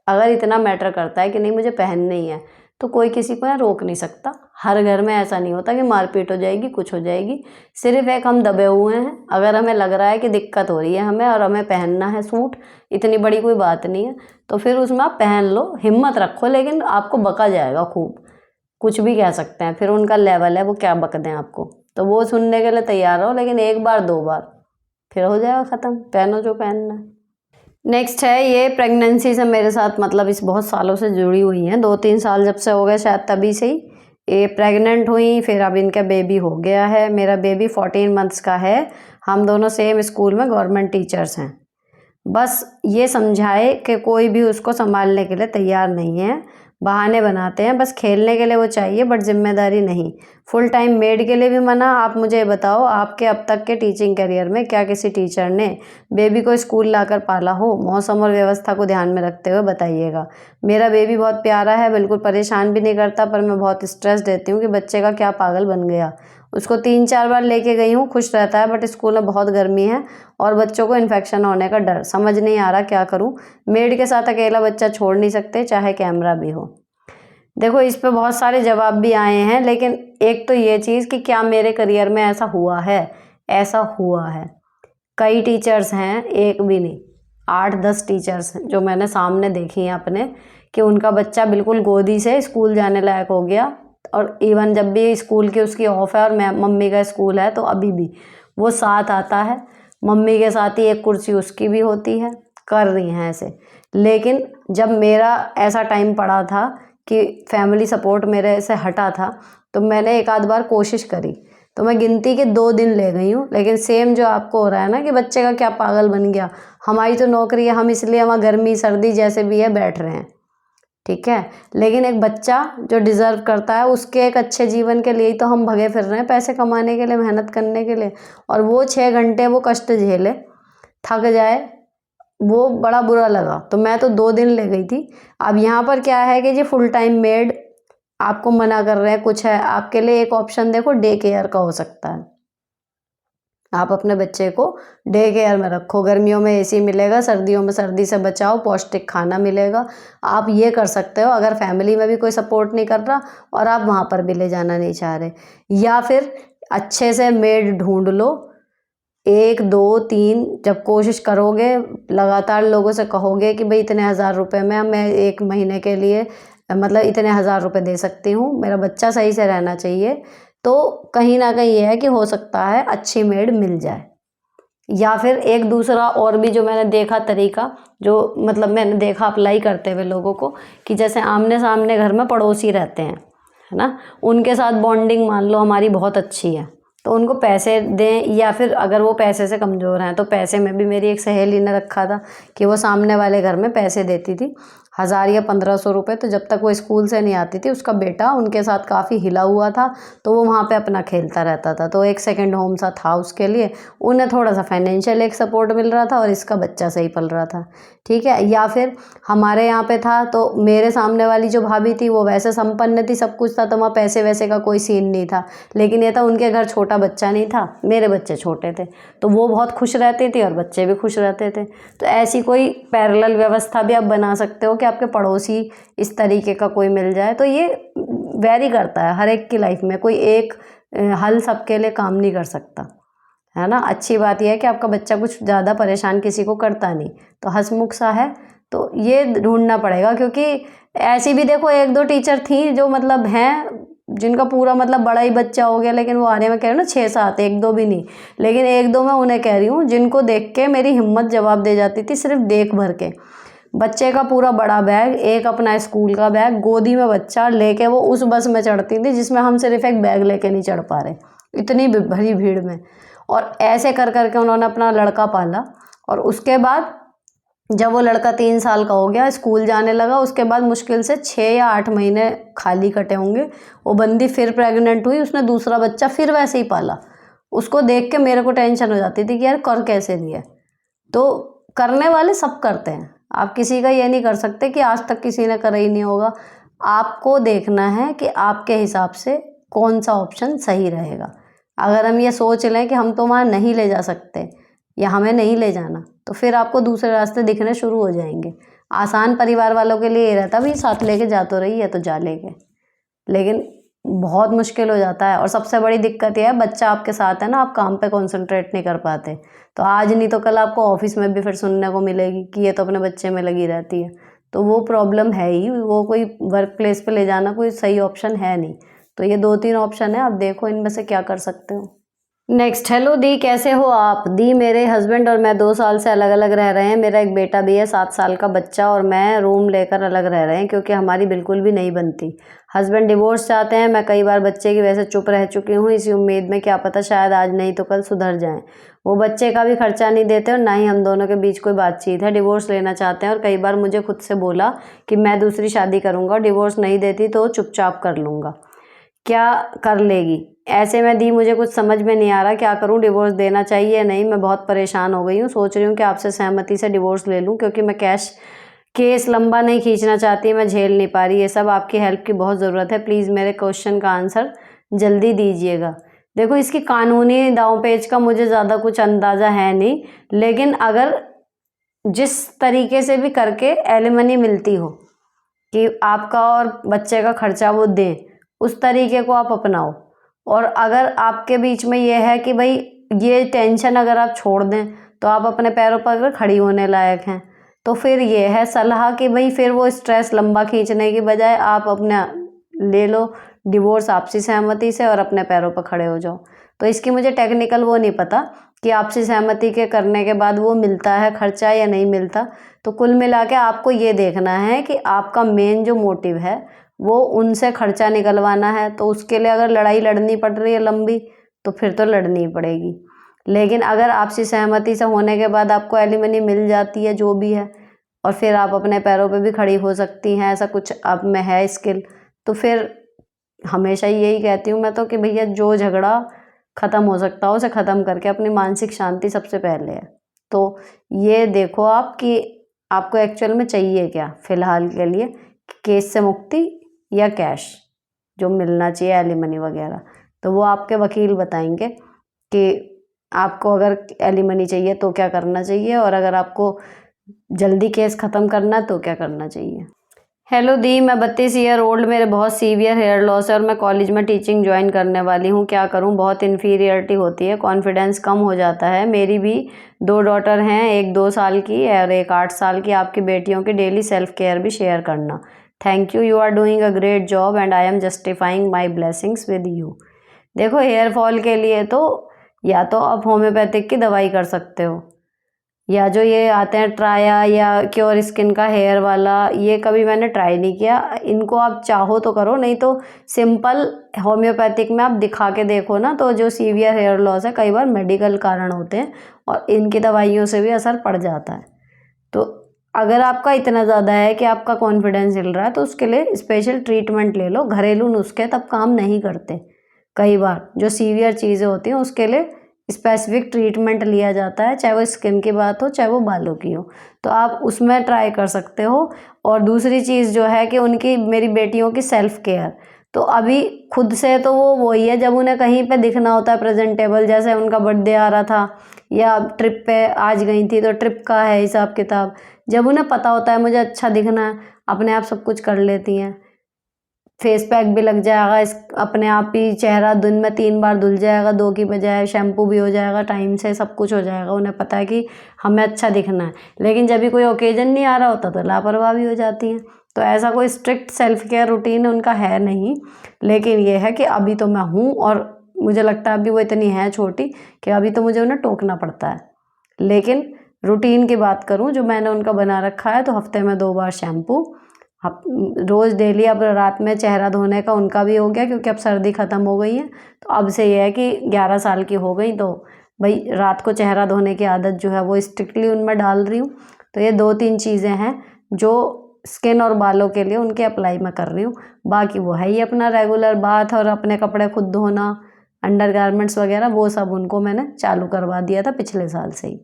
अगर इतना मैटर करता है कि नहीं मुझे पहनना ही है, तो कोई किसी को यहाँ रोक नहीं सकता। हर घर में ऐसा नहीं होता कि मारपीट हो जाएगी, कुछ हो जाएगी। सिर्फ एक हम दबे हुए हैं। अगर हमें लग रहा है कि दिक्कत हो रही है हमें और हमें पहनना है सूट, इतनी बड़ी कोई बात नहीं है, तो फिर उसमें आप पहन लो, हिम्मत रखो। लेकिन आपको बका जाएगा खूब, कुछ भी कह सकते हैं, फिर उनका लेवल है, वो क्या बक दें आपको, तो वो सुनने के लिए तैयार हो। लेकिन एक बार दो बार फिर हो जाएगा ख़त्म, पहनो जो पहनना है। नेक्स्ट है ये प्रेगनेंसी से मेरे साथ मतलब इस बहुत सालों से जुड़ी हुई हैं, 2-3 साल जब से हो गए शायद तभी से ही ये प्रेग्नेंट हुई। फिर अब इनका बेबी हो गया है। मेरा बेबी 14 मंथ्स का है। हम दोनों सेम स्कूल में गवर्नमेंट टीचर्स हैं। बस ये समझाए कि कोई भी उसको संभालने के लिए तैयार नहीं है, बहाने बनाते हैं, बस खेलने के लिए वो चाहिए बट जिम्मेदारी नहीं। फुल टाइम मेड के लिए भी मना। आप मुझे बताओ आपके अब तक के टीचिंग करियर में क्या किसी टीचर ने बेबी को स्कूल लाकर पाला हो? मौसम और व्यवस्था को ध्यान में रखते हुए बताइएगा। मेरा बेबी बहुत प्यारा है, बिल्कुल परेशान भी नहीं करता, पर मैं बहुत स्ट्रेस देती हूँ कि बच्चे का क्या पागल बन गया। उसको 3-4 बार लेके गई हूँ, खुश रहता है, बट स्कूल में बहुत गर्मी है और बच्चों को इन्फेक्शन होने का डर। समझ नहीं आ रहा क्या करूँ। मेड के साथ अकेला बच्चा छोड़ नहीं सकते, चाहे कैमरा भी हो। देखो इस पे बहुत सारे जवाब भी आए हैं, लेकिन एक तो ये चीज़ कि क्या मेरे करियर में ऐसा हुआ है? ऐसा हुआ है। कई टीचर्स हैं, एक भी नहीं, 8-10 टीचर्स हैं जो मैंने सामने देखी हैं अपने, कि उनका बच्चा बिल्कुल गोदी से स्कूल जाने लायक हो गया, और इवन जब भी स्कूल की उसकी ऑफ है और मम्मी का स्कूल है तो अभी भी वो साथ आता है, मम्मी के साथ ही एक कुर्सी उसकी भी होती है, कर रही हैं ऐसे। लेकिन जब मेरा ऐसा टाइम पड़ा था कि फैमिली सपोर्ट मेरे से हटा था, तो मैंने एक आध बार कोशिश करी, तो मैं गिनती के 2 दिन ले गई हूँ। लेकिन सेम जो आपको हो रहा है ना कि बच्चे का क्या पागल बन गया, हमारी तो नौकरी है, हम इसलिए वहाँ गर्मी सर्दी जैसे भी है बैठ रहे हैं, ठीक है। लेकिन एक बच्चा जो डिज़र्व करता है, उसके एक अच्छे जीवन के लिए ही तो हम भगे फिर रहे हैं, पैसे कमाने के लिए, मेहनत करने के लिए। और वो 6 घंटे वो कष्ट झेले, थक जाए, वो बड़ा बुरा लगा। तो मैं तो 2 दिन ले गई थी। अब यहाँ पर क्या है कि जी फुल टाइम मेड आपको मना कर रहे हैं, कुछ है आपके लिए एक ऑप्शन देखो, डे केयर का हो सकता है। आप अपने बच्चे को डे केयर में रखो, गर्मियों में एसी मिलेगा, सर्दियों में सर्दी से बचाओ, पौष्टिक खाना मिलेगा। आप ये कर सकते हो अगर फैमिली में भी कोई सपोर्ट नहीं कर रहा और आप वहाँ पर भी ले जाना नहीं चाह रहे। या फिर अच्छे से मेड ढूंढ लो, 1 2 3 जब कोशिश करोगे, लगातार लोगों से कहोगे कि भाई इतने हज़ार रुपये में मैं 1 महीने के लिए मतलब इतने हज़ार रुपये दे सकती हूँ, मेरा बच्चा सही से रहना चाहिए, तो कहीं ना कहीं ये है कि हो सकता है अच्छी मेड मिल जाए। या फिर एक दूसरा और भी जो मैंने देखा तरीका, जो मतलब मैंने देखा अप्लाई करते हुए लोगों को, कि जैसे आमने सामने घर में पड़ोसी रहते हैं, है ना, उनके साथ बॉन्डिंग मान लो हमारी बहुत अच्छी है, तो उनको पैसे दें। या फिर अगर वो पैसे से कमज़ोर हैं तो पैसे में भी मेरी एक सहेली ने रखा था कि वो सामने वाले घर में पैसे देती थी, 1000 या 1500 रुपये। तो जब तक वो स्कूल से नहीं आती थी उसका बेटा उनके साथ काफ़ी हिला हुआ था, तो वो वहाँ पे अपना खेलता रहता था, तो एक सेकंड होम सा था उसके लिए। उन्हें थोड़ा सा फाइनेंशियल एक सपोर्ट मिल रहा था और इसका बच्चा सही पल रहा था, ठीक है। या फिर हमारे यहाँ पे था, तो मेरे सामने वाली जो भाभी थी वो वैसे संपन्न थी, सब कुछ था, तो वहाँ पैसे वैसे का कोई सीन नहीं था, लेकिन ये था उनके घर छोटा बच्चा नहीं था, मेरे बच्चे छोटे थे, तो वो बहुत खुश रहती थी और बच्चे भी खुश रहते थे। तो ऐसी कोई पैरेलल व्यवस्था भी आप बना सकते हो कि आपके पड़ोसी इस तरीके का कोई मिल जाए। तो ये वेरी करता है हर एक की लाइफ में, कोई एक हल सबके लिए काम नहीं कर सकता, है ना। अच्छी बात यह है कि आपका बच्चा कुछ ज़्यादा परेशान किसी को करता नहीं, तो हंसमुख सा है, तो ये ढूंढना पड़ेगा। क्योंकि ऐसी भी देखो 1 2 टीचर थी जो मतलब हैं, जिनका पूरा मतलब बड़ा ही बच्चा हो गया, लेकिन वो आने में कह रही हूँ ना 6 7, 1 2 भी नहीं, लेकिन 1 2 मैं उन्हें कह रही हूँ जिनको देख के मेरी हिम्मत जवाब दे जाती थी, सिर्फ देख भर के। बच्चे का पूरा बड़ा बैग, एक अपना स्कूल का बैग, गोदी में बच्चा लेके वो उस बस में चढ़ती थी जिसमें हम सिर्फ एक बैग लेके नहीं चढ़ पा रहे, इतनी भरी भीड़ में। और ऐसे कर करके उन्होंने अपना लड़का पाला। और उसके बाद जब वो लड़का 3 साल का हो गया, स्कूल जाने लगा, उसके बाद मुश्किल से 6 या 8 महीने खाली कटे होंगे, वो बंदी फिर प्रेग्नेंट हुई, उसने दूसरा बच्चा फिर वैसे ही पाला। उसको देख के मेरे को टेंशन हो जाती थी कि यार कर कैसे दिया। तो करने वाले सब करते हैं, आप किसी का ये नहीं कर सकते कि आज तक किसी ने करा ही नहीं होगा। आपको देखना है कि आपके हिसाब से कौन सा ऑप्शन सही रहेगा। अगर हम ये सोच लें कि हम तो वहाँ नहीं ले जा सकते या हमें नहीं ले जाना, तो फिर आपको दूसरे रास्ते दिखने शुरू हो जाएंगे। आसान परिवार वालों के लिए ये रहता भी साथ लेके जा तो रही है तो जा लेके, लेकिन बहुत मुश्किल हो जाता है। और सबसे बड़ी दिक्कत यह है, बच्चा आपके साथ है ना, आप काम पे कंसंट्रेट नहीं कर पाते, तो आज नहीं तो कल आपको ऑफिस में भी फिर सुनने को मिलेगी कि ये तो अपने बच्चे में लगी रहती है। तो वो प्रॉब्लम है ही, वो कोई वर्क प्लेस पे ले जाना कोई सही ऑप्शन है नहीं। तो ये 2 3 ऑप्शन है, आप देखो इनमें से क्या कर सकते हो। नेक्स्ट, हेलो दी, कैसे हो आप? दी, मेरे हस्बैंड और मैं 2 साल से अलग अलग रह रहे हैं, मेरा एक बेटा भी है 7 साल का बच्चा, और मैं रूम लेकर अलग रह रहे हैं क्योंकि हमारी बिल्कुल भी नहीं बनती। हस्बैंड डिवोर्स चाहते हैं, मैं कई बार बच्चे की वजह से चुप रह चुकी हूँ, इसी उम्मीद में क्या पता शायद आज नहीं तो कल सुधर जाएं। वो बच्चे का भी खर्चा नहीं देते और ना ही हम दोनों के बीच कोई बातचीत है। डिवोर्स लेना चाहते हैं और कई बार मुझे खुद से बोला कि मैं दूसरी शादी करूँगा और डिवोर्स नहीं देती तो चुपचाप कर लूँगा। क्या कर लेगी? ऐसे में दी मुझे कुछ समझ में नहीं आ रहा, क्या करूं? डिवोर्स देना चाहिए या नहीं? मैं बहुत परेशान हो गई हूँ, सोच रही हूँ कि आपसे सहमति से डिवोर्स ले लूँ क्योंकि मैं केस लंबा नहीं खींचना चाहती, मैं झेल नहीं पा रही ये सब। आपकी हेल्प की बहुत ज़रूरत है, प्लीज़ मेरे क्वेश्चन का आंसर जल्दी दीजिएगा। देखो, इसकी कानूनी दांव पेच का मुझे ज़्यादा कुछ अंदाज़ा है नहीं, लेकिन अगर जिस तरीके से भी करके एलिमनी मिलती हो कि आपका और बच्चे का खर्चा वो दें, उस तरीके को आप अपनाओ। और अगर आपके बीच में ये है कि भाई ये टेंशन अगर आप छोड़ दें तो आप अपने पैरों पर अगर खड़ी होने लायक हैं, तो फिर ये है सलाह कि भाई फिर वो स्ट्रेस लंबा खींचने की बजाय आप अपना ले लो डिवोर्स आपसी सहमति से और अपने पैरों पर खड़े हो जाओ। तो इसकी मुझे टेक्निकल वो नहीं पता कि आपसी सहमति के करने के बाद वो मिलता है खर्चा या नहीं मिलता। तो कुल मिला के आपको ये देखना है कि आपका मेन जो मोटिव है वो उनसे खर्चा निकलवाना है, तो उसके लिए अगर लड़ाई लड़नी पड़ रही है लंबी तो फिर तो लड़नी ही पड़ेगी। लेकिन अगर आपसी सहमति से होने के बाद आपको एलिमनी मिल जाती है जो भी है, और फिर आप अपने पैरों पे भी खड़ी हो सकती हैं, ऐसा कुछ आप में है स्किल, तो फिर हमेशा यही कहती हूँ मैं तो कि भैया जो झगड़ा ख़त्म हो सकता हो उसे ख़त्म करके अपनी मानसिक शांति सबसे पहले है। तो ये देखो आप कि आपको एक्चुअल में चाहिए क्या फ़िलहाल के लिए, केस से मुक्ति या कैश जो मिलना चाहिए एलिमनी वगैरह। तो वो आपके वकील बताएंगे कि आपको अगर एलिमनी चाहिए तो क्या करना चाहिए, और अगर आपको जल्दी केस ख़त्म करना है तो क्या करना चाहिए। हेलो दी, मैं 32 ईयर ओल्ड, मेरे बहुत सीवियर हेयर लॉस है और मैं कॉलेज में टीचिंग ज्वाइन करने वाली हूँ, क्या करूँ। बहुत इन्फीरियरिटी होती है, कॉन्फिडेंस कम हो जाता है। मेरी भी 2 डॉटर हैं, एक 2 साल की और एक 8 साल की। आपकी बेटियों की डेली सेल्फ केयर भी शेयर करना। Thank you, you are doing a great job and I am justifying my blessings with you. देखो, हेयर फॉल के लिए तो या तो आप होम्योपैथिक की दवाई कर सकते हो, या जो ये आते हैं ट्राया या क्योर स्किन का हेयर वाला, ये कभी मैंने ट्राई नहीं किया। इनको आप चाहो तो करो, नहीं तो सिंपल होम्योपैथिक में आप दिखा के देखो ना। तो जो सीवियर हेयर लॉस है, कई बार मेडिकल कारण होते हैं और इनकी दवाइयों से भी असर पड़ जाता है। तो अगर आपका इतना ज़्यादा है कि आपका कॉन्फिडेंस हिल रहा है, तो उसके लिए स्पेशल ट्रीटमेंट ले लो। घरेलू नुस्खे तब काम नहीं करते। कई बार जो सीवियर चीज़ें होती हैं उसके लिए स्पेसिफिक ट्रीटमेंट लिया जाता है, चाहे वो स्किन की बात हो चाहे वो बालों की हो, तो आप उसमें ट्राई कर सकते हो। और दूसरी चीज़ जो है कि उनकी, मेरी बेटियों की सेल्फ केयर, तो अभी खुद से तो वो वही है, जब उन्हें कहीं पे दिखना होता है प्रेजेंटेबल, जैसे उनका बर्थडे आ रहा था या ट्रिप पे आज गई थी तो ट्रिप का है हिसाब किताब, जब उन्हें पता होता है मुझे अच्छा दिखना है, अपने आप सब कुछ कर लेती हैं। फेस पैक भी लग जाएगा, इस अपने आप ही चेहरा दिन में 3 बार धुल जाएगा, 2 की बजाय, शैम्पू भी हो जाएगा टाइम से, सब कुछ हो जाएगा। उन्हें पता है कि हमें अच्छा दिखना है। लेकिन जब भी कोई ओकेजन नहीं आ रहा होता तो लापरवाह भी हो जाती हैं। तो ऐसा कोई स्ट्रिक्ट सेल्फ केयर रूटीन उनका है नहीं, लेकिन ये है कि अभी तो मैं हूँ और मुझे लगता है अभी वो इतनी है छोटी कि अभी तो मुझे उन्हें टोकना पड़ता है। लेकिन रूटीन की बात करूँ जो मैंने उनका बना रखा है, तो हफ्ते में 2 बार शैम्पू, अब रोज़ डेली। अब रात में चेहरा धोने का उनका भी हो गया, क्योंकि अब सर्दी ख़त्म हो गई है, तो अब से ये है कि 11 साल की हो गई, तो भाई रात को चेहरा धोने की आदत जो है वो स्ट्रिक्टली उनमें डाल रही हूँ। तो ये 2-3 चीज़ें हैं जो स्किन और बालों के लिए उनके अप्लाई मैं कर रही हूँ। बाकी वो है ही अपना रेगुलर बाथ और अपने कपड़े खुद धोना, अंडरगारमेंट्स वगैरह, वो सब उनको मैंने चालू करवा दिया था पिछले साल से ही।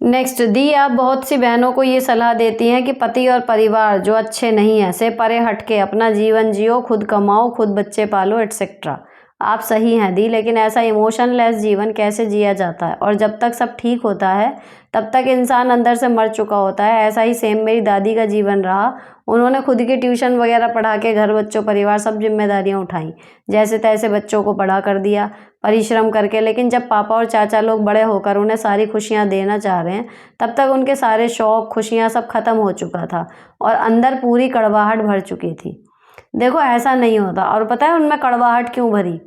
नेक्स्ट दी, आप बहुत सी बहनों को ये सलाह देती हैं कि पति और परिवार जो अच्छे नहीं हैं से परे हटके अपना जीवन जियो, खुद कमाओ, खुद बच्चे पालो एट्सेट्रा। आप सही हैं दी, लेकिन ऐसा इमोशनलेस जीवन कैसे जिया जाता है, और जब तक सब ठीक होता है तब तक इंसान अंदर से मर चुका होता है। ऐसा ही सेम मेरी दादी का जीवन रहा। उन्होंने खुद की ट्यूशन वगैरह पढ़ा के घर, बच्चों, परिवार सब जिम्मेदारियां उठाई, जैसे तैसे बच्चों को पढ़ा कर दिया परिश्रम करके। लेकिन जब पापा और चाचा लोग बड़े होकर उन्हें सारी खुशियां देना चाह रहे हैं, तब तक उनके सारे शौक, खुशियां सब खत्म हो चुका था और अंदर पूरी कड़वाहट भर चुकी थी। देखो, ऐसा नहीं होता। और पता है उनमें कड़वाहट क्यों भरी?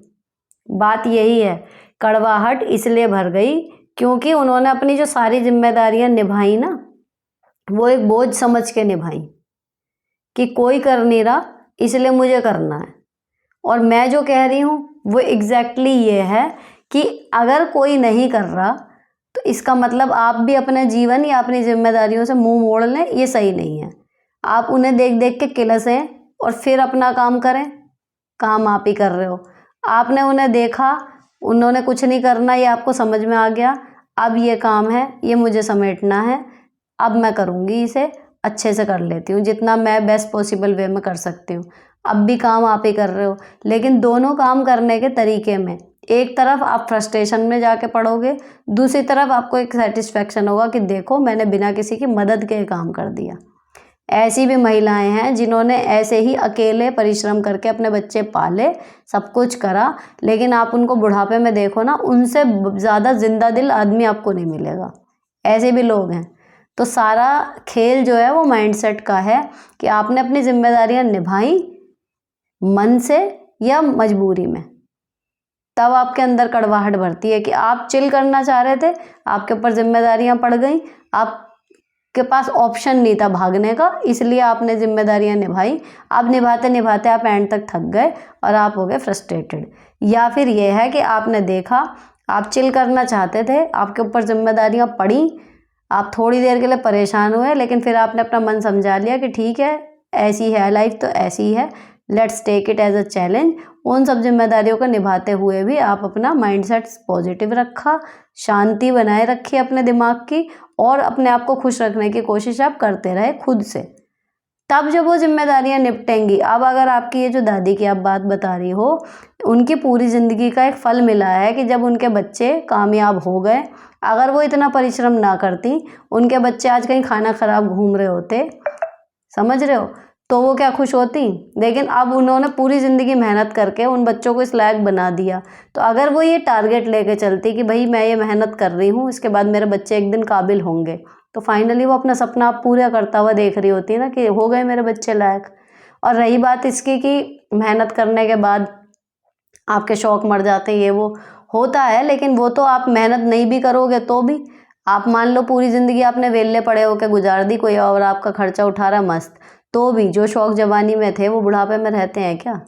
बात यही है, कड़वाहट इसलिए भर गई क्योंकि उन्होंने अपनी जो सारी जिम्मेदारियां निभाई ना, वो एक बोझ समझ के निभाई कि कोई कर नहीं रहा इसलिए मुझे करना है। और मैं जो कह रही हूँ वो एग्जैक्टली ये है कि अगर कोई नहीं कर रहा तो इसका मतलब आप भी अपने जीवन या अपनी जिम्मेदारियों से मुंह मोड़ लें, ये सही नहीं है। आप उन्हें देख देख के किलसें और फिर अपना काम करें। काम आप ही कर रहे हो। आपने उन्हें देखा, उन्होंने कुछ नहीं करना, ये आपको समझ में आ गया, अब ये काम है, ये मुझे समेटना है, अब मैं करूँगी, इसे अच्छे से कर लेती हूँ जितना मैं बेस्ट पॉसिबल वे में कर सकती हूँ। अब भी काम आप ही कर रहे हो, लेकिन दोनों काम करने के तरीके में, एक तरफ आप फ्रस्ट्रेशन में जाके पड़ोगे, दूसरी तरफ आपको एक सेटिस्फेक्शन होगा कि देखो मैंने बिना किसी की मदद के काम कर दिया। ऐसी भी महिलाएं हैं जिन्होंने ऐसे ही अकेले परिश्रम करके अपने बच्चे पाले, सब कुछ करा, लेकिन आप उनको बुढ़ापे में देखो ना, उनसे ज़्यादा जिंदा दिल आदमी आपको नहीं मिलेगा। ऐसे भी लोग हैं। तो सारा खेल जो है वो माइंडसेट का है कि आपने अपनी जिम्मेदारियां निभाई मन से या मजबूरी में, तब आपके अंदर कड़वाहट भरती है कि आप चिल करना चाह रहे थे, आपके ऊपर जिम्मेदारियां पड़ गई, आपके पास ऑप्शन नहीं था भागने का, इसलिए आपने जिम्मेदारियां निभाई। अब निभाते निभाते आप एंड तक थक गए और आप हो गए फ्रस्ट्रेटेड। या फिर ये है कि आपने देखा, आप चिल करना चाहते थे, आपके ऊपर जिम्मेदारियां पड़ी, आप थोड़ी देर के लिए परेशान हुए, लेकिन फिर आपने अपना मन समझा लिया कि ठीक है, ऐसी है लाइफ तो ऐसी है, let's take it as a challenge. उन सब जिम्मेदारियों को निभाते हुए भी आप अपना माइंडसेट पॉजिटिव रखा, शांति बनाए रखी अपने दिमाग की, और अपने आप को खुश रखने की कोशिश आप करते रहे खुद से। तब जब वो जिम्मेदारियां निपटेंगी। अब अगर आपकी ये जो दादी की आप बात बता रही हो, उनकी पूरी ज़िंदगी का एक फल मिला है कि जब उनके बच्चे कामयाब हो गए, अगर वो इतना परिश्रम ना करती, उनके बच्चे आज कहीं खाना खराब घूम रहे होते, समझ रहे हो, तो वो क्या खुश होती। लेकिन अब उन्होंने पूरी ज़िंदगी मेहनत करके उन बच्चों को इस लायक बना दिया। तो अगर वो ये टारगेट लेके चलती कि भाई मैं ये मेहनत कर रही हूँ, इसके बाद मेरे बच्चे एक दिन काबिल होंगे, तो फाइनली वो अपना सपना आप पूरा करता हुआ देख रही होती है ना कि हो गए मेरे बच्चे लायक। और रही बात इसकी कि मेहनत करने के बाद आपके शौक मर जाते हैं, ये वो होता है, लेकिन वो तो आप मेहनत नहीं भी करोगे तो भी, आप मान लो पूरी ज़िंदगी आपने वेले पड़े होकर गुजार दी, कोई और आपका खर्चा उठा रहा मस्त, तो भी जो शौक जवानी में थे वो बुढ़ापे में रहते हैं क्या?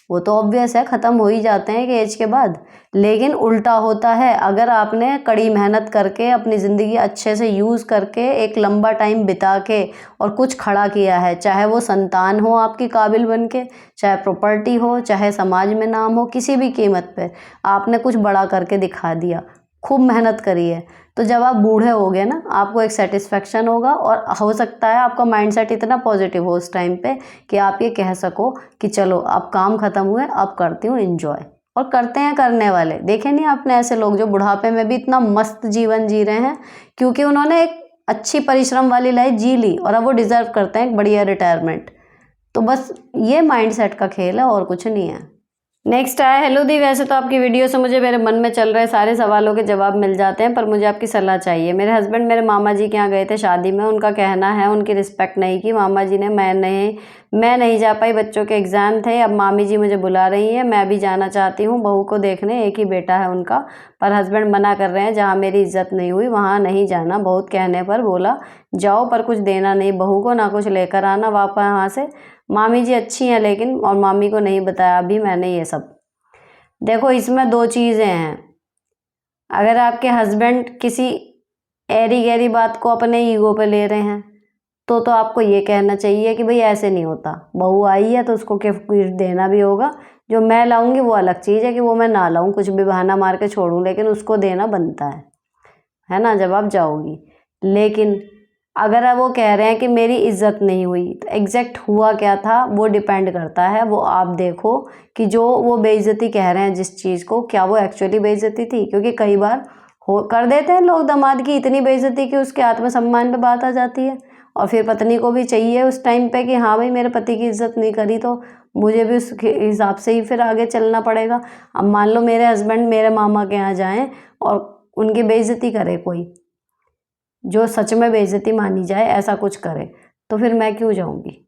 वो तो ऑब्वियस है, ख़त्म हो ही जाते हैं कि एज के बाद। लेकिन उल्टा होता है, अगर आपने कड़ी मेहनत करके अपनी ज़िंदगी अच्छे से यूज़ करके एक लंबा टाइम बिता के और कुछ खड़ा किया है, चाहे वो संतान हो आपकी काबिल बन के, चाहे प्रॉपर्टी हो, चाहे समाज में नाम हो, किसी भी कीमत पे आपने कुछ बड़ा करके दिखा दिया, खूब मेहनत करी है, तो जब आप बूढ़े होगे ना, आपको एक सेटिस्फेक्शन होगा और हो सकता है आपका माइंडसेट इतना पॉजिटिव हो उस टाइम पे कि आप ये कह सको कि चलो अब काम ख़त्म हुए, अब करती हूँ एंजॉय। और करते हैं करने वाले, देखे नहीं आपने ऐसे लोग जो बुढ़ापे में भी इतना मस्त जीवन जी रहे हैं, क्योंकि उन्होंने एक अच्छी परिश्रम वाली लाइफ जी ली और अब वो डिज़र्व करते हैं एक बढ़िया रिटायरमेंट। तो बस ये माइंडसेट का खेल है और कुछ नहीं है। नेक्स्ट आया, हेलो दी, वैसे तो आपकी वीडियो से मुझे मेरे मन में चल रहे सारे सवालों के जवाब मिल जाते हैं, पर मुझे आपकी सलाह चाहिए। मेरे हस्बैंड मेरे मामा जी के यहाँ गए थे शादी में, उनका कहना है उनकी रिस्पेक्ट नहीं की मामा जी ने, मैं नहीं जा पाई, बच्चों के एग्ज़ाम थे, अब मामी जी मुझे बुला रही हैं, मैं भी जाना चाहती हूँ बहू को देखने, एक ही बेटा है उनका, पर हस्बैंड मना कर रहे हैं, जहाँ मेरी इज्जत नहीं हुई वहाँ नहीं जाना। बहुत कहने पर बोला जाओ, पर कुछ देना नहीं बहू को, ना कुछ लेकर आना वापस वहाँ से। मामी जी अच्छी हैं लेकिन, और मामी को नहीं बताया अभी मैंने ये सब। देखो इसमें दो चीज़ें हैं, अगर आपके हस्बैंड किसी ऐरी गैरी बात को अपने ईगो पे ले रहे हैं तो आपको ये कहना चाहिए कि भाई ऐसे नहीं होता, बहू आई है तो उसको गिफ्ट विफ्ट देना भी होगा, जो मैं लाऊंगी वो अलग चीज़ है कि वो मैं ना लाऊं, कुछ भी बहाना मार के छोड़ूं, लेकिन उसको देना बनता है ना, जब आप जाओगी। लेकिन अगर अब वो कह रहे हैं कि मेरी इज्जत नहीं हुई, तो एग्जैक्ट हुआ क्या था वो डिपेंड करता है, वो आप देखो कि जो वो बेइज्जती कह रहे हैं जिस चीज़ को, क्या वो एक्चुअली बेइज्जती थी। क्योंकि कई बार हो कर देते हैं लोग दामाद की इतनी बेइज्जती कि उसके आत्मसम्मान पे बात आ जाती है, और फिर पत्नी को भी चाहिए उस टाइम पे कि हाँ भाई मेरे पति की इज्जत नहीं करी तो मुझे भी उस हिसाब से ही फिर आगे चलना पड़ेगा। अब मान लो मेरे हस्बैंड मेरे मामा के यहाँ जाएँ और उनकी बेइज्जती करे कोई, जो सच में बेइज्जती मानी जाए, ऐसा कुछ करे, तो फिर मैं क्यों जाऊंगी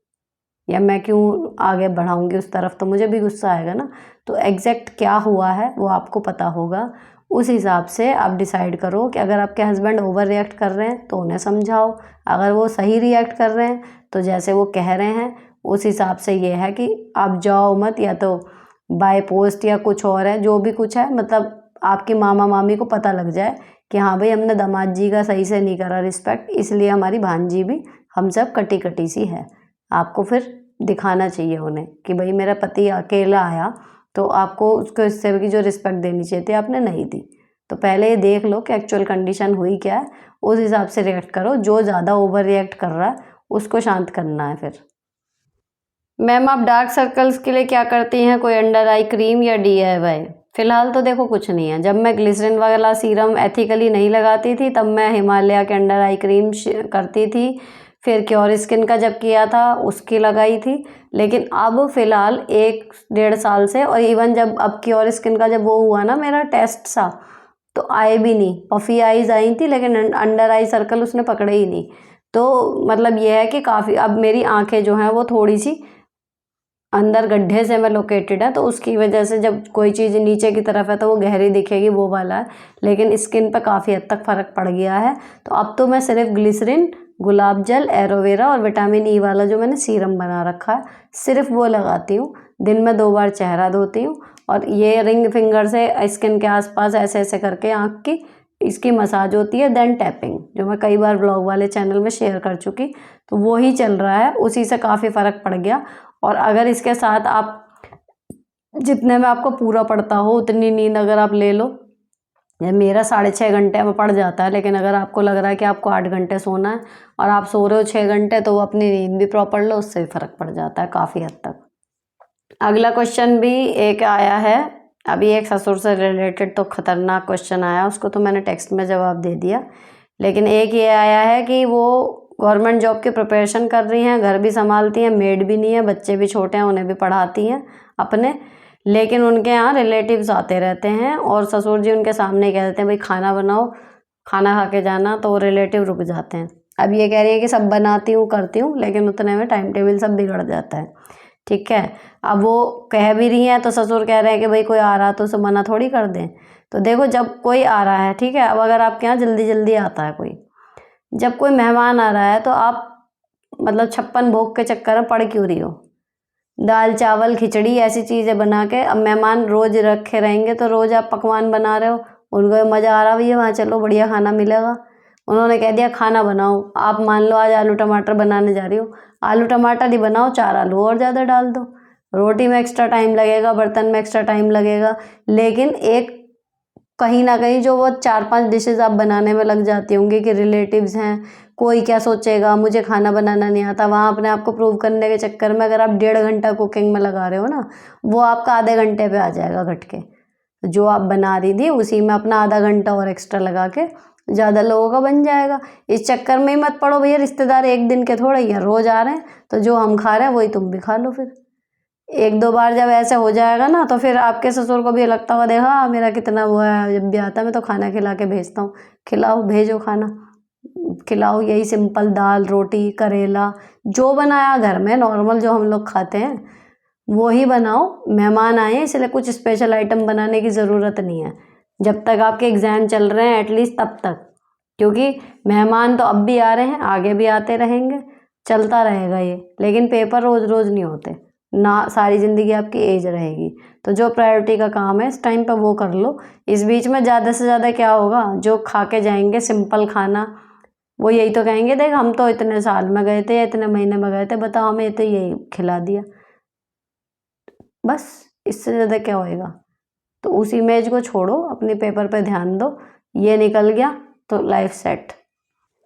या मैं क्यों आगे बढ़ाऊंगी उस तरफ, तो मुझे भी गुस्सा आएगा ना। तो एग्जैक्ट क्या हुआ है वो आपको पता होगा, उस हिसाब से आप डिसाइड करो कि अगर आपके हस्बैंड ओवर रिएक्ट कर रहे हैं तो उन्हें समझाओ, अगर वो सही रिएक्ट कर रहे हैं तो जैसे वो कह रहे हैं उस हिसाब से ये है कि आप जाओ मत, या तो बाय पोस्ट या कुछ और है, जो भी कुछ है, मतलब आपकी मामा मामी को पता लग जाए कि हाँ भाई हमने दामाद जी का सही से नहीं करा रिस्पेक्ट, इसलिए हमारी भांजी भी हमसे अब कटी कटी सी है। आपको फिर दिखाना चाहिए उन्हें कि भाई मेरा पति अकेला आया तो आपको उसको इससे की जो रिस्पेक्ट देनी चाहिए थी आपने नहीं दी। तो पहले ये देख लो कि एक्चुअल कंडीशन हुई क्या है, उस हिसाब से रिएक्ट करो। जो ज़्यादा ओवर रिएक्ट कर रहा है उसको शांत करना है। फिर मैम आप डार्क सर्कल्स के लिए क्या करती हैं, कोई अंडर आई क्रीम या DIY? फिलहाल तो देखो कुछ नहीं है, जब मैं ग्लिसरीन वाला सीरम एथिकली नहीं लगाती थी तब मैं हिमालय के अंडर आई क्रीम करती थी, फिर क्योर स्किन का जब किया था उसकी लगाई थी, लेकिन अब फ़िलहाल 1-1.5 साल से, और इवन जब अब क्योर स्किन का जब वो हुआ ना मेरा टेस्ट सा, तो आए भी नहीं, पफ़ी आईज आई थी लेकिन अंडर आई सर्कल उसने पकड़े ही नहीं। तो मतलब ये है कि काफ़ी अब मेरी आँखें जो हैं वो थोड़ी सी अंदर गड्ढे से में लोकेटेड है, तो उसकी वजह से जब कोई चीज़ नीचे की तरफ है तो वो गहरी दिखेगी, वो वाला है, लेकिन स्किन पे काफ़ी हद तक फ़र्क पड़ गया है। तो अब तो मैं सिर्फ ग्लिसरीन, गुलाब जल, एलोवेरा और विटामिन ई वाला जो मैंने सीरम बना रखा है सिर्फ वो लगाती हूँ। दिन में 2 बार चेहरा धोती हूँ, और ये रिंग फिंगर से स्किन के आसपास ऐसे ऐसे करके आँख की इसकी मसाज होती है, देन टैपिंग, जो मैं कई बार ब्लॉग वाले चैनल में शेयर कर चुकी। तो वो ही चल रहा है, उसी से काफ़ी फ़र्क पड़ गया। और अगर इसके साथ आप जितने में आपको पूरा पड़ता हो उतनी नींद अगर आप ले लो ये मेरा 6.5 घंटे में पड़ जाता है, लेकिन अगर आपको लग रहा है कि आपको 8 घंटे सोना है और आप सो रहे हो 6 घंटे, तो वो अपनी नींद भी प्रॉपर लो, उससे भी फ़र्क पड़ जाता है काफ़ी हद तक। अगला क्वेश्चन भी एक आया है, अभी एक ससुर से रिलेटेड तो खतरनाक क्वेश्चन आया, उसको तो मैंने टेक्स्ट में जवाब दे दिया। लेकिन एक ये आया है कि वो गवर्नमेंट जॉब की प्रिपरेशन कर रही हैं, घर भी संभालती हैं, मेड भी नहीं है, बच्चे भी छोटे हैं, उन्हें भी पढ़ाती हैं अपने, लेकिन उनके यहाँ रिलेटिव्स आते रहते हैं और ससुर जी उनके सामने कह देते हैं भाई खाना बनाओ, खाना खा के जाना, तो वो रिलेटिव रुक जाते हैं। अब ये कह रही है कि सब बनाती हूँ करती हूँ, लेकिन उतने में टाइम टेबल सब बिगड़ जाता है। ठीक है, अब वो कह भी रही हैं तो ससुर कह रहे हैं कि भाई कोई आ रहा तो उसे मना थोड़ी कर दें। तो देखो, जब कोई आ रहा है, ठीक है, अब अगर आपके यहाँ जल्दी जल्दी आता है कोई, जब कोई मेहमान आ रहा है तो आप मतलब 56 भोग के चक्कर में पड़ क्यों रही हो? दाल चावल खिचड़ी ऐसी चीज़ें बना के, अब मेहमान रोज़ रखे रहेंगे तो रोज़ आप पकवान बना रहे हो, उनको मज़ा आ रहा भैया वहाँ चलो बढ़िया खाना मिलेगा, उन्होंने कह दिया खाना बनाओ, आप मान लो आज आलू टमाटर बनाने जा रही हो, आलू टमाटर ही बनाओ, 4 आलू और ज़्यादा डाल दो, रोटी में एक्स्ट्रा टाइम लगेगा, बर्तन में एक्स्ट्रा टाइम लगेगा, लेकिन एक कहीं ना कहीं जो वो 4-5 डिशेस आप बनाने में लग जाती होंगी कि रिलेटिव्स हैं, कोई क्या सोचेगा, मुझे खाना बनाना नहीं आता, वहाँ अपने आप को प्रूव करने के चक्कर में अगर आप 1.5 घंटा कुकिंग में लगा रहे हो ना, वो आपका आधे घंटे पे आ जाएगा घट के। जो आप बना रही थी उसी में अपना आधा घंटा और एक्स्ट्रा लगा के ज़्यादा लोगों का बन जाएगा। इस चक्कर में ही मत पड़ो भैया, रिश्तेदार एक दिन के थोड़े ही हैं, रोज़ आ रहे हैं, तो जो हम खा रहे हैं वही तुम भी खा लो। फिर 1-2 बार जब ऐसे हो जाएगा ना, तो फिर आपके ससुर को भी लगता होगा देखा मेरा कितना वो है, जब भी आता है मैं तो खाना खिला के भेजता हूँ, खिलाओ भेजो खाना, खिलाओ, यही सिंपल दाल रोटी करेला जो बनाया घर में नॉर्मल जो हम लोग खाते हैं वो ही बनाओ। मेहमान आए हैं इसलिए कुछ स्पेशल आइटम बनाने की ज़रूरत नहीं है, जब तक आपके एग्ज़ाम चल रहे हैं एटलीस्ट तब तक, क्योंकि मेहमान तो अब भी आ रहे हैं, आगे भी आते रहेंगे, चलता रहेगा ये, लेकिन पेपर रोज़ रोज़ नहीं होते ना, सारी ज़िंदगी आपकी एज रहेगी। तो जो प्रायोरिटी का काम है इस टाइम पे वो कर लो। इस बीच में ज़्यादा से ज़्यादा क्या होगा, जो खा के जाएंगे सिंपल खाना, वो यही तो कहेंगे देख हम तो इतने साल में गए थे या इतने महीने में गए थे, बताओ हमें तो यही खिला दिया, बस इससे ज़्यादा क्या होएगा। तो उस इमेज को छोड़ो, अपने पेपर पे ध्यान दो, ये निकल गया तो life set.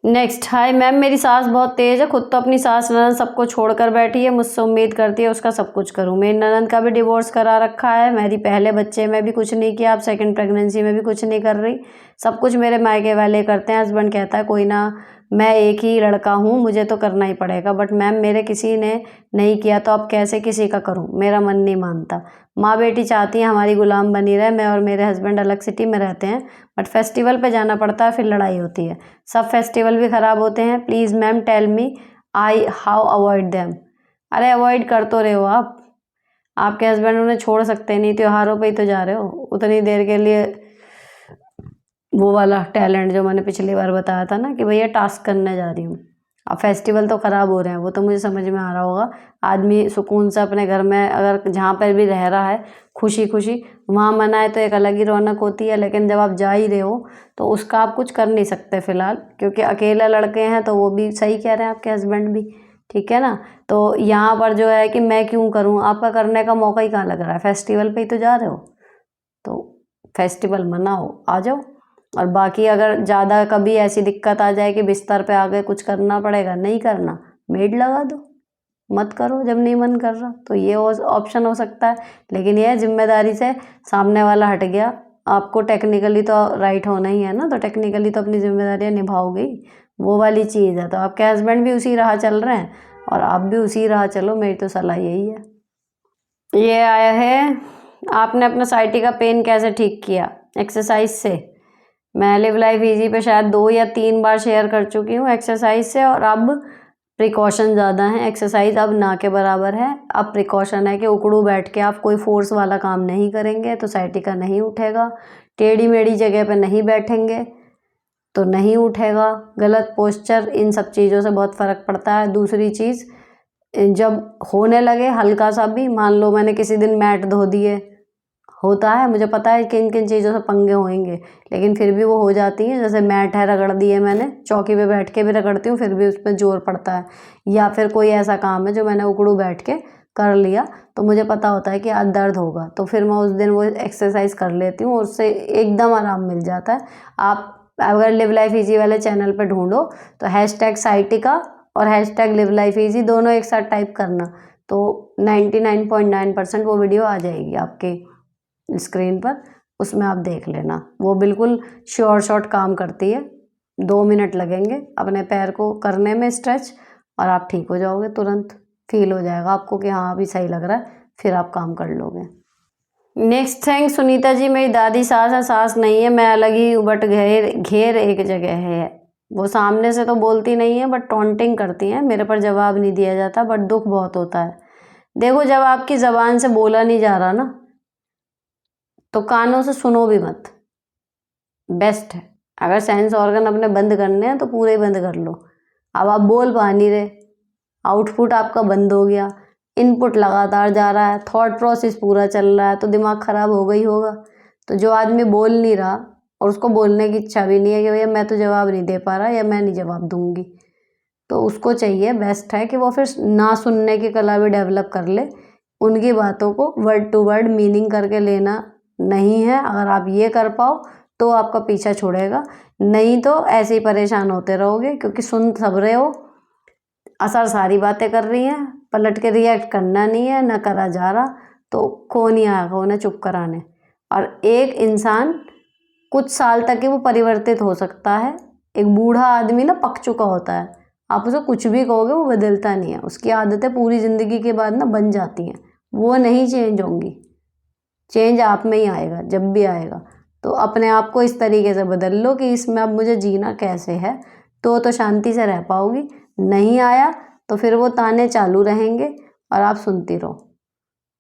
Next, hi ma'am, मेरी सास बहुत तेज़ है, खुद तो अपनी सास ननद सबको छोड़ कर बैठी है, मुझसे उम्मीद करती है उसका सब कुछ करूं। मेरी ननद का भी डिवोर्स करा रखा है, मेरी पहले बच्चे में भी कुछ नहीं किया, अब सेकंड प्रेगनेंसी में भी कुछ नहीं कर रही, सब कुछ मेरे मायके वाले करते हैं। हस्बैंड कहता है कोई ना, मैं एक ही लड़का हूँ, मुझे तो करना ही पड़ेगा, बट मैम मेरे किसी ने नहीं किया तो अब कैसे किसी का करूँ, मेरा मन नहीं मानता। माँ बेटी चाहती हैं हमारी गुलाम बनी रहे, मैं और मेरे हस्बैंड अलग सिटी में रहते हैं, बट फेस्टिवल पे जाना पड़ता है, फिर लड़ाई होती है, सब फेस्टिवल भी ख़राब होते हैं। Please ma'am tell me I how avoid them. अरे अवॉइड कर तो रहे हो आप, आपके हस्बैंड उन्हें छोड़ सकते नहीं, त्योहारों पे ही तो जा रहे हो उतनी देर के लिए। वो वाला टैलेंट जो मैंने पिछली बार बताया था ना कि भैया टास्क करने जा रही हूँ, अब फेस्टिवल तो ख़राब हो रहे हैं, वो तो मुझे समझ में आ रहा होगा। आदमी सुकून से अपने घर में अगर जहाँ पर भी रह रहा है खुशी खुशी वहाँ मनाए तो एक अलग ही रौनक होती है, लेकिन जब आप जा ही रहे हो तो उसका आप कुछ कर नहीं सकते फ़िलहाल, क्योंकि अकेले लड़के हैं। तो वो भी सही कह रहे हैं आपके हस्बैंड भी, ठीक है ना। तो यहाँ पर जो है कि मैं क्यों करूँ, आपका करने का मौका ही कहाँ लग रहा है, फेस्टिवल पे ही तो जा रहे हो, तो फेस्टिवल मनाओ, आ जाओ। और बाकी अगर ज़्यादा कभी ऐसी दिक्कत आ जाए कि बिस्तर पे आके कुछ करना पड़ेगा, नहीं करना, मेड लगा दो, मत करो जब नहीं मन कर रहा, तो ये ऑप्शन हो सकता है। लेकिन ये जिम्मेदारी से सामने वाला हट गया, आपको टेक्निकली तो राइट होना ही है ना, तो टेक्निकली तो अपनी जिम्मेदारियाँ निभाओगे ही, वो वाली चीज़ है। तो आपके हस्बैंड भी उसी राह चल रहे हैं और आप भी उसी राह चलो, मेरी तो सलाह यही है। ये आया है, आपने अपना साइटी का पेन कैसे ठीक किया? एक्सरसाइज से। मैं लिव लाइफ इजी पे शायद 2 या 3 बार शेयर कर चुकी हूँ एक्सरसाइज से, और अब प्रिकॉशन ज़्यादा है, एक्सरसाइज अब ना के बराबर है। अब प्रिकॉशन है कि उकड़ू बैठ के आप कोई फोर्स वाला काम नहीं करेंगे तो साइटिका नहीं उठेगा, टेढ़ी मेढ़ी जगह पे नहीं बैठेंगे तो नहीं उठेगा, गलत पोस्चर, इन सब चीज़ों से बहुत फ़र्क पड़ता है। दूसरी चीज़, जब होने लगे हल्का सा भी, मान लो मैंने किसी दिन मैट धो दिए, होता है, मुझे पता है किन किन चीज़ों से पंगे होंगे, लेकिन फिर भी वो हो जाती हैं। जैसे मैट है, रगड़ दिए मैंने, चौकी पे बैठ के भी रगड़ती हूँ, फिर भी उस पर जोर पड़ता है। या फिर कोई ऐसा काम है जो मैंने उकड़ू बैठ के कर लिया तो मुझे पता होता है कि आज दर्द होगा, तो फिर मैं उस दिन वो एक्सरसाइज कर लेती हूँ और उससे एकदम आराम मिल जाता है। आप अगर लिव लाइफ ईजी वाले चैनल पे ढूंढो तो हैशटैग साइटिका और हैशटैग लिव लाइफ ईजी दोनों एक साथ टाइप करना, तो 99.9% वो वीडियो आ जाएगी आपके स्क्रीन पर, उसमें आप देख लेना। वो बिल्कुल शॉर्ट काम करती है, 2 मिनट लगेंगे अपने पैर को करने में स्ट्रेच और आप ठीक हो जाओगे, तुरंत फील हो जाएगा आपको कि हाँ अभी सही लग रहा है, फिर आप काम कर लोगे। नेक्स्ट थिंग, सुनीता जी मेरी दादी सास है, सास नहीं है, मैं अलग ही बट घेर एक जगह है। वो सामने से तो बोलती नहीं है बट टॉन्टिंग करती हैं, मेरे पर जवाब नहीं दिया जाता बट दुख बहुत होता है। देखो जब आपकी ज़बान से बोला नहीं जा रहा ना तो कानों से सुनो भी मत, बेस्ट है। अगर सेंस ऑर्गन अपने बंद करने हैं तो पूरे ही बंद कर लो। अब आप बोल पा नहीं रहे, आउटपुट आपका बंद हो गया, इनपुट लगातार जा रहा है, थॉट प्रोसेस पूरा चल रहा है, तो दिमाग ख़राब हो गई होगा। तो जो आदमी बोल नहीं रहा और उसको बोलने की इच्छा भी नहीं है कि भैया मैं तो जवाब नहीं दे पा रहा या मैं नहीं जवाब दूंगी, तो उसको चाहिए, बेस्ट है कि वो फिर ना सुनने की कला भी डेवलप कर ले। उनकी बातों को वर्ड टू वर्ड मीनिंग करके लेना नहीं है। अगर आप ये कर पाओ तो आपका पीछा छोड़ेगा, नहीं तो ऐसे ही परेशान होते रहोगे, क्योंकि सुन सब रहे हो, असर सारी बातें कर रही हैं, पलट के रिएक्ट करना नहीं है, ना करा जा रहा, तो कौन ही आएगा उन्हें चुप कराने। और एक इंसान कुछ साल तक ही वो परिवर्तित हो सकता है। एक बूढ़ा आदमी ना पक चुका होता है, आप उसे कुछ भी कहोगे वो बदलता नहीं है, उसकी आदतें पूरी ज़िंदगी के बाद ना बन जाती हैं, वो नहीं चेंज होंगी। चेंज आप में ही आएगा जब भी आएगा। तो अपने आप को इस तरीके से बदल लो कि इसमें अब मुझे जीना कैसे है, तो शांति से रह पाओगी। नहीं आया तो फिर वो ताने चालू रहेंगे और आप सुनती रहो।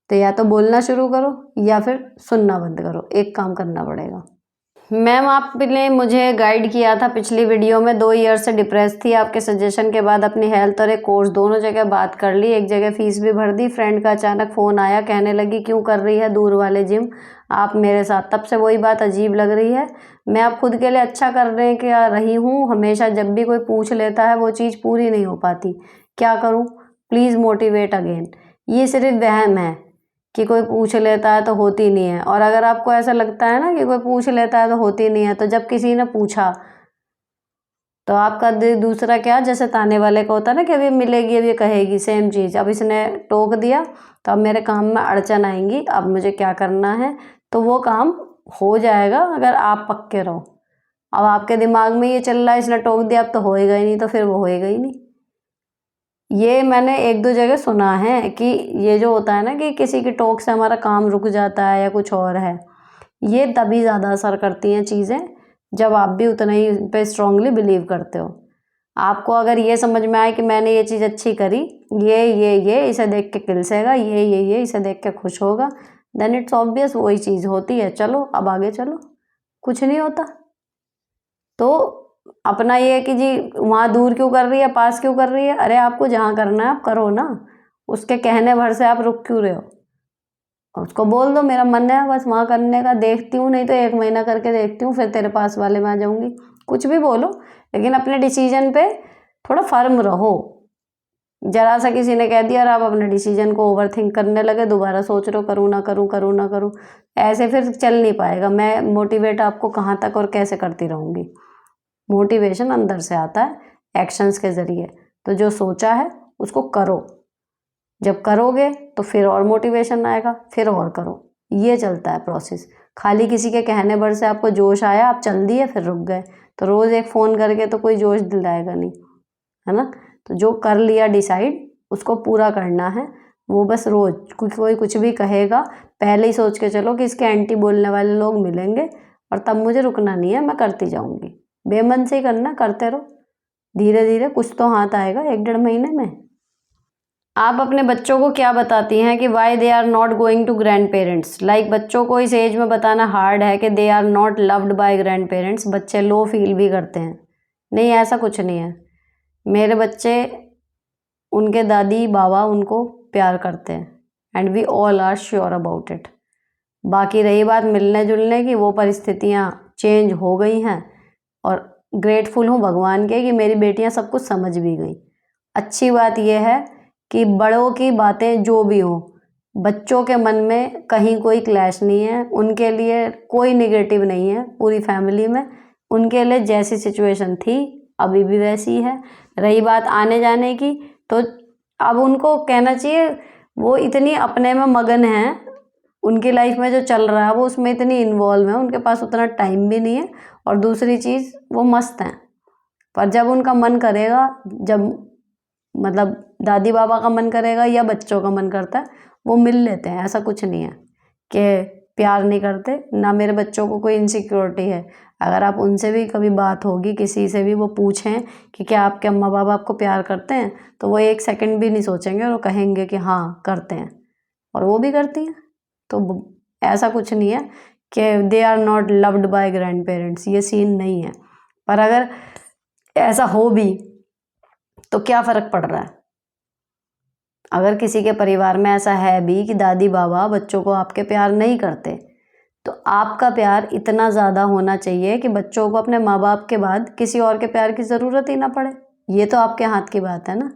तो या तो बोलना शुरू करो या फिर सुनना बंद करो, एक काम करना पड़ेगा। मैम आपने मुझे गाइड किया था पिछली वीडियो में, 2 ईयर से डिप्रेस थी, आपके सजेशन के बाद अपनी हेल्थ और एक कोर्स दोनों जगह बात कर ली, एक जगह फीस भी भर दी। फ्रेंड का अचानक फ़ोन आया, कहने लगी क्यों कर रही है दूर वाले जिम आप मेरे साथ, तब से वही बात अजीब लग रही है। मैं अब खुद के लिए अच्छा कर रही हूँ, हमेशा जब भी कोई पूछ लेता है वो चीज़ पूरी नहीं हो पाती, क्या करूँ प्लीज़ मोटिवेट अगेन। ये सिर्फ वहम है कि कोई पूछ लेता है तो होती नहीं है, और अगर आपको ऐसा लगता है ना कि कोई पूछ लेता है तो होती नहीं है, तो जब किसी ने पूछा तो आपका दूसरा क्या, जैसे ताने वाले का होता है ना कि अभी मिलेगी अभी कहेगी, सेम चीज़, अब इसने टोक दिया तो अब मेरे काम में अड़चन आएंगी, अब मुझे क्या करना है, तो वो काम हो जाएगा अगर आप पक्के रहो। अब आपके दिमाग में ये चल रहा है इसने टोक दिया अब तो होएगा ही नहीं, तो फिर वो होएगा ही नहीं। ये मैंने 1-2 जगह सुना है कि ये जो होता है ना कि किसी की टोक से हमारा काम रुक जाता है या कुछ और है, ये तभी ज़्यादा असर करती हैं चीज़ें जब आप भी उतना ही पे स्ट्रांगली बिलीव करते हो। आपको अगर ये समझ में आए कि मैंने ये चीज़ अच्छी करी, ये इसे देख के किलसेगा, ये इसे देख के खुश होगा, देन इट्स ऑब्वियस वही चीज़ होती है, चलो अब आगे चलो, कुछ नहीं होता। तो अपना ये है कि जी वहाँ दूर क्यों कर रही है, पास क्यों कर रही है, अरे आपको जहाँ करना है आप करो ना, उसके कहने भर से आप रुक क्यों रहे हो। उसको बोल दो मेरा मन है बस वहाँ करने का, देखती हूँ नहीं तो 1 महीना करके देखती हूँ, फिर तेरे पास वाले में आ जाऊँगी, कुछ भी बोलो, लेकिन अपने डिसीजन पे थोड़ा फर्म रहो। जरा सा किसी ने कह दिया और आप अपने डिसीजन को ओवर थिंक करने लगे, दोबारा सोच रहे हो करूँ ना करूँ, करूँ ना करूँ, ऐसे फिर चल नहीं पाएगा। मैं मोटिवेट आपको कहाँ तक और कैसे करती रहूँगी। मोटिवेशन अंदर से आता है एक्शंस के ज़रिए, तो जो सोचा है उसको करो, जब करोगे तो फिर और मोटिवेशन आएगा, फिर और करो, ये चलता है प्रोसेस। खाली किसी के कहने भर से आपको जोश आया, आप चल दिए फिर रुक गए, तो रोज़ एक फ़ोन करके तो कोई जोश दिलाएगा नहीं, है ना। तो जो कर लिया डिसाइड उसको पूरा करना है, वो बस रोज़ कोई कुछ भी कहेगा पहले ही सोच के चलो कि इसके एंटी बोलने वाले लोग मिलेंगे और तब मुझे रुकना नहीं है, मैं करती जाऊँगी। बेमन से ही करना, करते रहो, धीरे धीरे कुछ तो हाथ आएगा 1-1.5 महीने में। आप अपने बच्चों को क्या बताती हैं कि why they are not going to grandparents, like बच्चों को इस एज में बताना हार्ड है कि they are not loved by grandparents, बच्चे लो फील भी करते हैं। नहीं, ऐसा कुछ नहीं है, मेरे बच्चे उनके दादी बाबा उनको प्यार करते हैं and we all are sure about it. बाकी रही बात मिलने जुलने की, वो परिस्थितियाँ चेंज हो गई हैं और ग्रेटफुल हूँ भगवान के कि मेरी बेटियाँ सब कुछ समझ भी गई। अच्छी बात यह है कि बड़ों की बातें जो भी हो, बच्चों के मन में कहीं कोई क्लैश नहीं है, उनके लिए कोई नेगेटिव नहीं है पूरी फैमिली में। उनके लिए जैसी सिचुएशन थी अभी भी वैसी है। रही बात आने जाने की, तो अब उनको कहना चाहिए वो इतनी अपने में मगन हैं, उनकी लाइफ में जो चल रहा है वो उसमें इतनी इन्वॉल्व है, उनके पास उतना टाइम भी नहीं है। और दूसरी चीज़ वो मस्त हैं, पर जब उनका मन करेगा, जब मतलब दादी बाबा का मन करेगा या बच्चों का मन करता है, वो मिल लेते हैं। ऐसा कुछ नहीं है कि प्यार नहीं करते, ना मेरे बच्चों को कोई इनसिक्योरिटी है। अगर आप उनसे भी कभी बात होगी, किसी से भी वो पूछें कि क्या आपके अम्मा बाबा आपको प्यार करते हैं, तो वो एक सेकंड भी नहीं सोचेंगे और वो कहेंगे कि हाँ करते हैं, और वो भी करती हैं। तो ऐसा कुछ नहीं है कि they are not loved by grandparents, ये सीन नहीं है। पर अगर ऐसा हो भी तो क्या फ़र्क पड़ रहा है? अगर किसी के परिवार में ऐसा है भी कि दादी बाबा बच्चों को आपके प्यार नहीं करते, तो आपका प्यार इतना ज़्यादा होना चाहिए कि बच्चों को अपने माँ बाप के बाद किसी और के प्यार की ज़रूरत ही ना पड़े। ये तो आपके हाथ की बात है ना।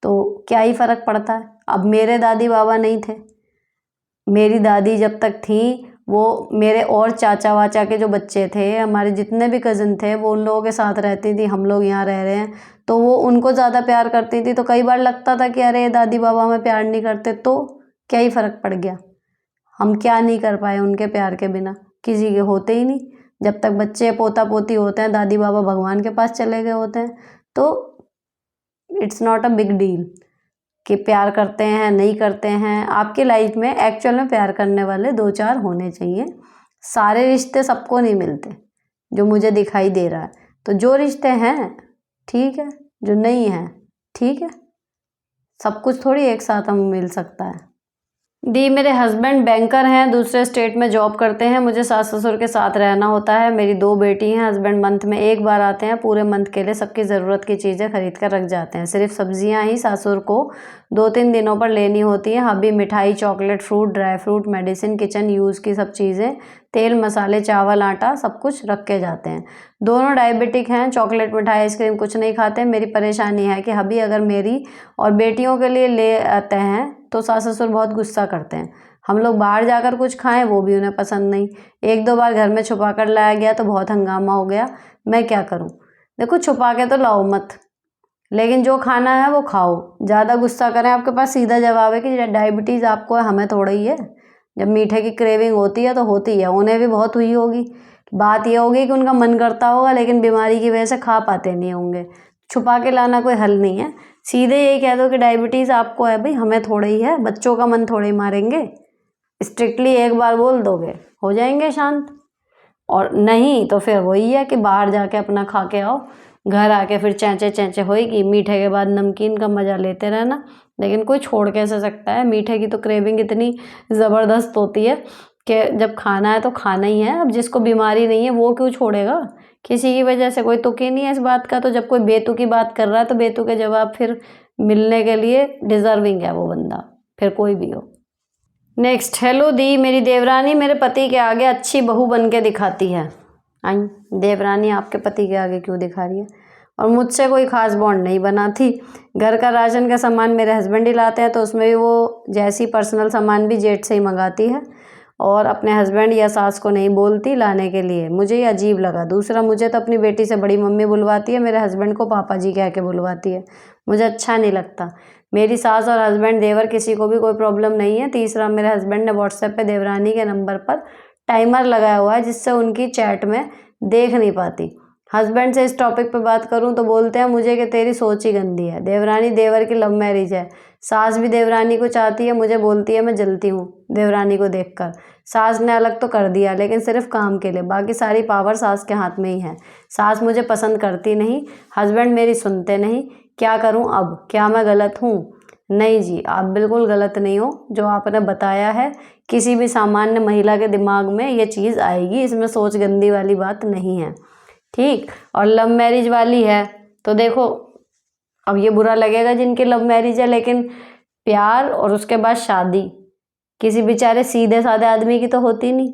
तो क्या ही फ़र्क पड़ता है। अब मेरे दादी बाबा नहीं थे, मेरी दादी जब तक थी वो मेरे और चाचा वाचा के जो बच्चे थे, हमारे जितने भी कज़न थे, वो उन लोगों के साथ रहती थी। हम लोग यहाँ रह रहे हैं तो वो उनको ज़्यादा प्यार करती थी। तो कई बार लगता था कि अरे दादी बाबा हमें प्यार नहीं करते, तो क्या ही फ़र्क पड़ गया। हम क्या नहीं कर पाए उनके प्यार के बिना, किसी के होते ही नहीं। जब तक बच्चे पोता पोती होते हैं, दादी बाबा भगवान के पास चले गए होते हैं। तो it's not a big deal कि प्यार करते हैं नहीं करते हैं। आपकी लाइफ में एक्चुअल में प्यार करने वाले 2-4 होने चाहिए। सारे रिश्ते सबको नहीं मिलते जो मुझे दिखाई दे रहा है। तो जो रिश्ते हैं ठीक है, जो नहीं है ठीक है। सब कुछ थोड़ी एक साथ हमें मिल सकता है। दी मेरे हस्बैंड बैंकर हैं, दूसरे स्टेट में जॉब करते हैं। मुझे सास ससुर के साथ रहना होता है। मेरी 2 बेटी हैं। हस्बैंड मंथ में 1 बार आते हैं, पूरे मंथ के लिए सबकी ज़रूरत की चीज़ें खरीद कर रख जाते हैं। सिर्फ सब्जियां ही ससुर को 2-3 दिनों पर लेनी होती हैं। हबी मिठाई, chocolate, fruit, dry fruit, medicine, kitchen use की सब चीज़ें, तेल मसाले, चावल, आटा सब कुछ रख के जाते हैं। दोनों डायबिटिक हैं, चॉकलेट, मिठाई, आइसक्रीम कुछ नहीं खाते। मेरी परेशानी है कि हबी अगर मेरी और बेटियों के लिए ले आते हैं तो सास ससुर बहुत गुस्सा करते हैं। हम लोग बाहर जाकर कुछ खाएं वो भी उन्हें पसंद नहीं। 1-2 बार घर में छुपा कर लाया गया तो बहुत हंगामा हो गया। मैं क्या करूं? देखो छुपा के तो लाओ मत, लेकिन जो खाना है वो खाओ। ज़्यादा गुस्सा करें, आपके पास सीधा जवाब है कि डायबिटीज़ आपको है, हमें थोड़ा ही है। जब मीठे की क्रेविंग होती है तो होती है, उन्हें भी बहुत हुई होगी। बात यह होगी कि उनका मन करता होगा लेकिन बीमारी की वजह से खा पाते नहीं होंगे। छुपा के लाना कोई हल नहीं है। सीधे यही कह दो कि डायबिटीज़ आपको है भाई, हमें थोड़ा ही है, बच्चों का मन थोड़े ही मारेंगे। स्ट्रिक्टली एक बार बोल दोगे हो जाएंगे शांत। और नहीं तो फिर वही है कि बाहर जाके अपना खा के आओ, घर आके फिर चैंचे चैंचे होएगी। मीठे के बाद नमकीन का मज़ा लेते रहना, लेकिन कोई छोड़ कैसे सकता है। मीठे की तो क्रेविंग इतनी ज़बरदस्त होती है कि जब खाना है तो खाना ही है। अब जिसको बीमारी नहीं है वो क्यों छोड़ेगा, किसी की वजह से। कोई तुक ही नहीं है इस बात का। तो जब कोई बेतुकी बात कर रहा है तो बेतुके जवाब फिर मिलने के लिए डिज़र्विंग है वो बंदा, फिर कोई भी हो। नेक्स्ट, हेलो दी, मेरी देवरानी मेरे पति के आगे अच्छी बहू बन के दिखाती है। आई, देवरानी आपके पति के आगे क्यों दिखा रही है? और मुझसे कोई ख़ास बॉन्ड नहीं बनाती। घर का राशन का सामान मेरे हस्बैंड ही लाते हैं, तो उसमें भी वो जैसी पर्सनल सामान भी जेठ से ही मंगाती है, और अपने हस्बैंड या सास को नहीं बोलती लाने के लिए। मुझे ये अजीब लगा। दूसरा, मुझे तो अपनी बेटी से बड़ी मम्मी बुलवाती है, मेरे हस्बैंड को पापा जी कह के बुलवाती है। मुझे अच्छा नहीं लगता। मेरी सास और हस्बैंड देवर किसी को भी कोई प्रॉब्लम नहीं है। तीसरा, मेरे हस्बैंड ने व्हाट्सएप पे देवरानी के नंबर पर टाइमर लगाया हुआ है जिससे उनकी चैट में देख नहीं पाती। हस्बैंड से इस टॉपिक पे बात करूं तो बोलते हैं मुझे कि तेरी सोच ही गंदी है। देवरानी देवर की लव मैरिज है। सास भी देवरानी को चाहती है, मुझे बोलती है मैं जलती हूँ देवरानी को देखकर। सास ने अलग तो कर दिया लेकिन सिर्फ काम के लिए, बाकी सारी पावर सास के हाथ में ही है। सास मुझे पसंद करती नहीं, हस्बैंड मेरी सुनते नहीं। क्या करूं अब? क्या मैं गलत हूं? नहीं जी, आप बिल्कुल गलत नहीं हो। जो आपने बताया है, किसी भी सामान्य महिला के दिमाग में ये चीज़ आएगी, इसमें सोच गंदी वाली बात नहीं है। ठीक। और लव मैरिज वाली है तो देखो, अब ये बुरा लगेगा जिनकी लव मैरिज है, लेकिन प्यार और उसके बाद शादी किसी बेचारे सीधे साधे आदमी की तो होती नहीं।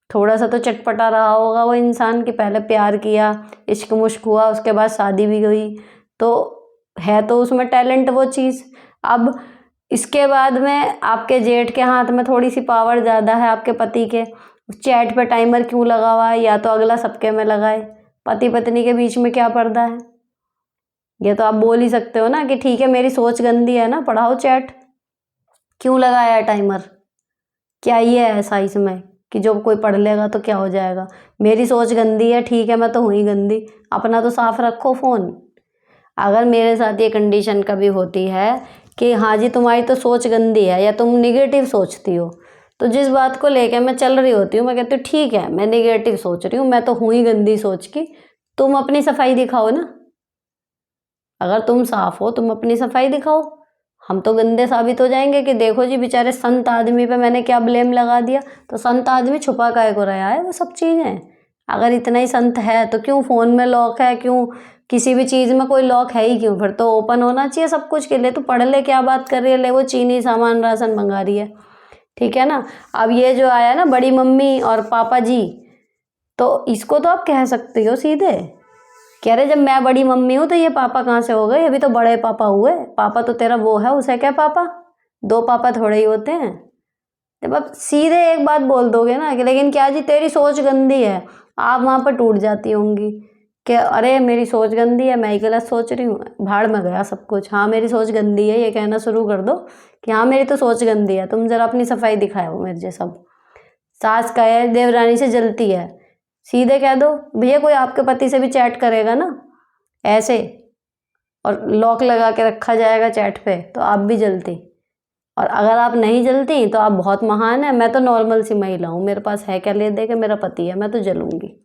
थोड़ा सा तो चटपटा रहा होगा वो इंसान कि पहले प्यार किया, इश्क मुश्क हुआ, उसके बाद शादी भी हुई। तो है तो उसमें टैलेंट वो चीज़। अब इसके बाद में आपके जेठ के हाथ में थोड़ी सी पावर ज़्यादा है आपके पति के, चैट पे टाइमर क्यों लगा हुआ है, या तो अगला सबके में लगाए, पति पत्नी के बीच में क्या पर्दा है। ये तो आप बोल ही सकते हो ना कि ठीक है मेरी सोच गंदी है ना, पढ़ाओ चैट, क्यों लगाया है टाइमर, क्या ये है ऐसा इसमें कि जो कोई पढ़ लेगा तो क्या हो जाएगा। मेरी सोच गंदी है, ठीक है मैं तो हूँ ही गंदी, अपना तो साफ रखो फ़ोन। अगर मेरे साथ ये कंडीशन कभी होती है कि हाँ जी तुम्हारी तो सोच गंदी है या तुम निगेटिव सोचती हो, तो जिस बात को लेकर मैं चल रही होती हूँ मैं कहती हूँ ठीक है मैं निगेटिव सोच रही हूँ, मैं तो हूँ ही गंदी सोच की, तुम अपनी सफाई दिखाओ ना। अगर तुम साफ हो तुम अपनी सफाई दिखाओ, हम तो गंदे साबित हो जाएंगे कि देखो जी बेचारे संत आदमी पे मैंने क्या ब्लेम लगा दिया। तो संत आदमी छुपा काहे को रहा है वो सब चीज़ें। अगर इतना ही संत है तो क्यों फ़ोन में लॉक है, क्यों किसी भी चीज़ में कोई लॉक है ही क्यों, फिर तो ओपन होना चाहिए सब कुछ के लिए। तो पढ़ ले क्या बात कर रही है, ले वो चीनी सामान राशन मंगा रही है, ठीक है ना। अब ये जो आया ना बड़ी मम्मी और पापा जी, तो इसको तो आप कह सकती हो सीधे, कह रहे जब मैं बड़ी मम्मी हूँ तो ये पापा कहाँ से हो गए, अभी तो बड़े पापा हुए, पापा तो तेरा वो है उसे क्या पापा, दो पापा थोड़े ही होते हैं। जब आप सीधे एक बात बोल दोगे ना कि लेकिन क्या जी तेरी सोच गंदी है, आप वहाँ पर टूट जाती होंगी कि अरे मेरी सोच गंदी है, मैं ही गलत सोच रही हूँ, भाड़ में गया सब कुछ। हाँ मेरी सोच गंदी है ये कहना शुरू कर दो कि हाँ मेरी तो सोच गंदी है, तुम जरा अपनी सफाई दिखाओ मेरे जैसा। सास का है देवरानी से जलती है, सीधे कह दो भैया कोई आपके पति से भी चैट करेगा ना ऐसे और लॉक लगा के रखा जाएगा चैट पे तो आप भी जलती। और अगर आप नहीं जलती तो आप बहुत महान है, मैं तो नॉर्मल सी महिला हूँ, मेरे पास है क्या ले दे के, मेरा पति है, मैं तो जलूंगी।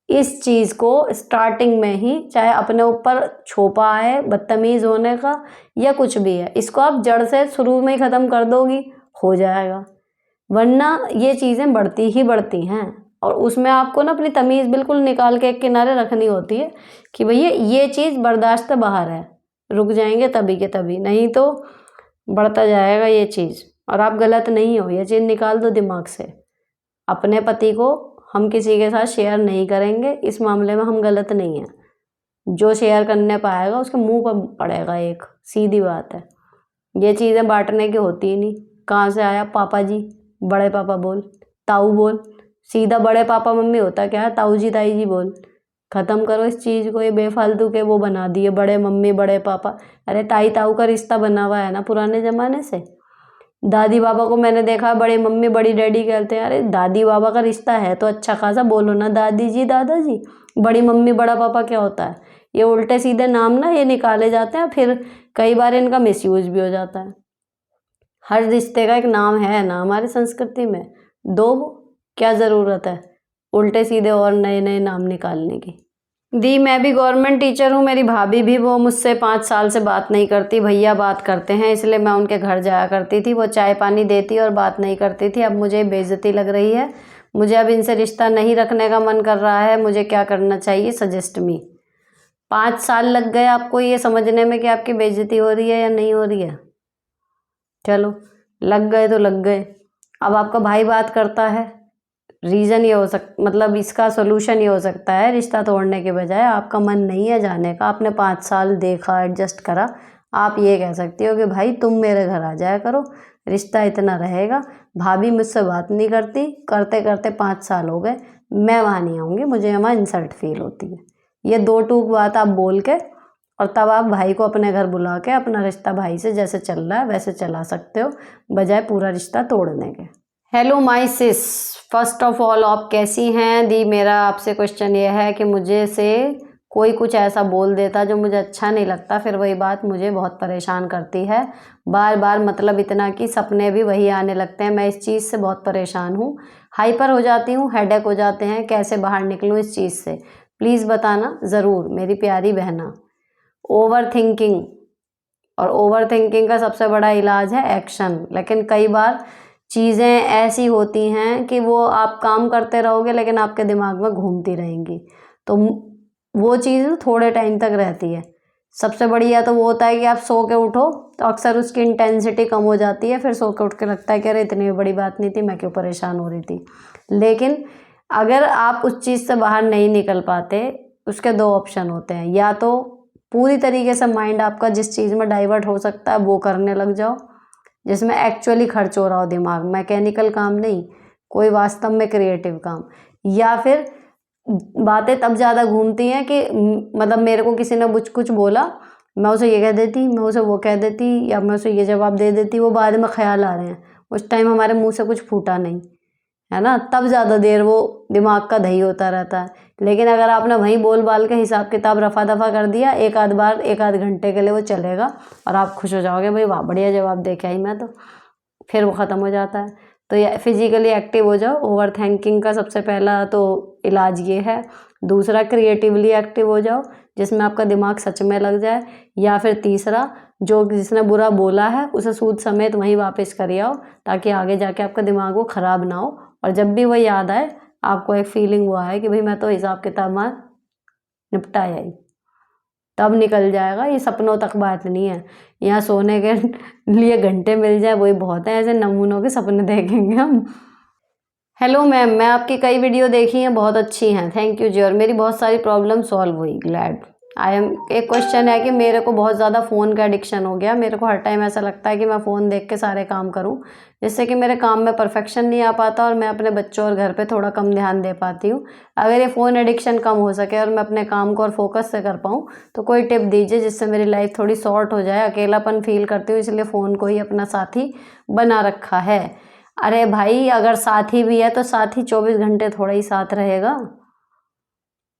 इस चीज़ को स्टार्टिंग में ही चाहे अपने ऊपर छोपा है बदतमीज़ होने का या कुछ भी है, इसको आप जड़ से शुरू में ही ख़त्म कर दोगी हो जाएगा। वरना ये चीज़ें बढ़ती ही बढ़ती हैं और उसमें आपको ना अपनी तमीज़ बिल्कुल निकाल के एक किनारे रखनी होती है कि भैया ये चीज़ बर्दाश्त से बाहर है, रुक जाएंगे तभी के तभी, नहीं तो बढ़ता जाएगा ये चीज़। और आप गलत नहीं हो, ये चीज़ निकाल दो दिमाग से। अपने पति को हम किसी के साथ शेयर नहीं करेंगे, इस मामले में हम गलत नहीं हैं। जो शेयर करने पाएगा उसके मुंह पर पड़ेगा एक, सीधी बात है। ये चीज़ें बांटने की होती ही नहीं। कहाँ से आया पापा जी, बड़े पापा बोल, ताऊ बोल, सीधा बड़े पापा मम्मी होता क्या है, ताऊ जी ताई जी बोल। ख़त्म करो इस चीज़ को, ये बेफालतू के वो बना दिए बड़े मम्मी बड़े पापा। अरे ताई ताऊ का रिश्ता बना हुआ है ना पुराने ज़माने से। दादी बाबा को मैंने देखा है बड़े मम्मी बड़ी डैडी कहते हैं, अरे दादी बाबा का रिश्ता है तो अच्छा खासा बोलो ना दादी जी दादाजी। बड़ी मम्मी बड़ा पापा क्या होता है, ये उल्टे सीधे नाम ना ये निकाले जाते हैं, फिर कई बार इनका मिसयूज भी हो जाता है। हर रिश्ते का एक नाम है ना हमारी संस्कृति में, दो क्या ज़रूरत है उल्टे सीधे और नए नए नाम निकालने की। दी मैं भी गवर्नमेंट टीचर हूँ, मेरी भाभी भी, वो मुझसे 5 साल से बात नहीं करती, भैया बात करते हैं इसलिए मैं उनके घर जाया करती थी, वो चाय पानी देती और बात नहीं करती थी। अब मुझे बेइज्जती लग रही है, मुझे अब इनसे रिश्ता नहीं रखने का मन कर रहा है, मुझे क्या करना चाहिए, सजेस्ट मी। 5 साल लग गए आपको ये समझने में कि आपकी बेइज्जती हो रही है या नहीं हो रही है। चलो लग गए तो लग गए। अब आपका भाई बात करता है, रीज़न ये हो मतलब इसका सोल्यूशन ये हो सकता है रिश्ता तोड़ने के बजाय आपका मन नहीं है जाने का, आपने 5 साल देखा एडजस्ट करा, आप ये कह सकती हो कि भाई तुम मेरे घर आ जाया करो, रिश्ता इतना रहेगा। भाभी मुझसे बात नहीं करती, करते करते 5 साल हो गए, मैं वहाँ नहीं आऊँगी, मुझे वहाँ इंसल्ट फील होती है। ये 2 टूक बात आप बोल के और तब आप भाई को अपने घर बुला के अपना रिश्ता भाई से जैसे चल रहा है वैसे चला सकते हो, बजाय पूरा रिश्ता तोड़ने के। Hello my sis, first of all आप कैसी हैं दी। मेरा आपसे क्वेश्चन ये है कि मुझे से कोई कुछ ऐसा बोल देता जो मुझे अच्छा नहीं लगता, फिर वही बात मुझे बहुत परेशान करती है बार बार, मतलब इतना कि सपने भी वही आने लगते हैं। मैं इस चीज़ से बहुत परेशान हूँ, हाइपर हो जाती हूँ, हेडेक हो जाते हैं, कैसे बाहर निकलूँ इस चीज़ से, प्लीज़ बताना ज़रूर मेरी प्यारी बहना। ओवर थिंकिंग, और ओवर थिंकिंग का सबसे बड़ा इलाज है एक्शन। लेकिन कई बार चीज़ें ऐसी होती हैं कि वो आप काम करते रहोगे लेकिन आपके दिमाग में घूमती रहेंगी, तो वो चीज़ थोड़े टाइम तक रहती है। सबसे बढ़िया तो वो होता है कि आप सो के उठो तो अक्सर उसकी इंटेंसिटी कम हो जाती है, फिर सो के उठ के लगता है कि अरे इतनी बड़ी बात नहीं थी, मैं क्यों परेशान हो रही थी। लेकिन अगर आप उस चीज़ से बाहर नहीं निकल पाते, उसके 2 ऑप्शन होते हैं, या तो पूरी तरीके से माइंड आपका जिस चीज़ में डाइवर्ट हो सकता है वो करने लग जाओ, जिसमें एक्चुअली खर्च हो रहा हो दिमाग, मैकेनिकल काम नहीं, कोई वास्तव में क्रिएटिव काम। या फिर बातें तब ज़्यादा घूमती हैं कि मतलब मेरे को किसी ने कुछ बोला, मैं उसे ये कह देती, मैं उसे वो कह देती, या मैं उसे ये जवाब दे देती, वो बाद में ख्याल आ रहे हैं, उस टाइम हमारे मुंह से कुछ फूटा नहीं, है ना, तब ज़्यादा देर वो दिमाग का दही होता रहता है। लेकिन अगर आपने वहीं बोल बाल के हिसाब किताब रफा दफा कर दिया, एक आध बार, एक आध घंटे के लिए वो चलेगा और आप खुश हो जाओगे, भाई वाह बढ़िया जवाब दे के आई मैं तो, फिर वो ख़त्म हो जाता है। तो ये फिजिकली एक्टिव हो जाओ। ओवर थिंकिंग का सबसे पहला तो इलाज ये है। दूसरा, क्रिएटिवली एक्टिव हो जाओ, जिसमें आपका दिमाग सच में लग जाए। या फिर तीसरा, जो जिसने बुरा बोला है उसे सूद समेत वहीं वापस कर आओ, ताकि आगे जाके आपका दिमाग वो ख़राब ना हो, और जब भी वो याद आए आपको एक फीलिंग वो आए कि भाई मैं तो हिसाब किताब में निपटा आई, तब निकल जाएगा। ये सपनों तक बात नहीं है, यहाँ सोने के लिए घंटे मिल जाए वही बहुत है, ऐसे नमूनों के सपने देखेंगे हम। हेलो मैम, मैं आपकी कई वीडियो देखी हैं, बहुत अच्छी हैं, थैंक यू जी, और मेरी बहुत सारी प्रॉब्लम सॉल्व हुई, ग्लैड आई एम। एक क्वेश्चन है कि मेरे को बहुत ज़्यादा फ़ोन का एडिक्शन हो गया, मेरे को हर टाइम ऐसा लगता है कि मैं फ़ोन देख के सारे काम करूं, जिससे कि मेरे काम में परफेक्शन नहीं आ पाता और मैं अपने बच्चों और घर पे थोड़ा कम ध्यान दे पाती हूँ। अगर ये फ़ोन एडिक्शन कम हो सके और मैं अपने काम को और फोकस से कर पाऊँ तो कोई टिप दीजिए जिससे मेरी लाइफ थोड़ी शॉर्ट हो जाए। अकेलापन फील करती हूँ, इसलिए फ़ोन को ही अपना साथी बना रखा है। अरे भाई, अगर साथी भी है तो साथी 24 घंटे थोड़ा ही साथ रहेगा।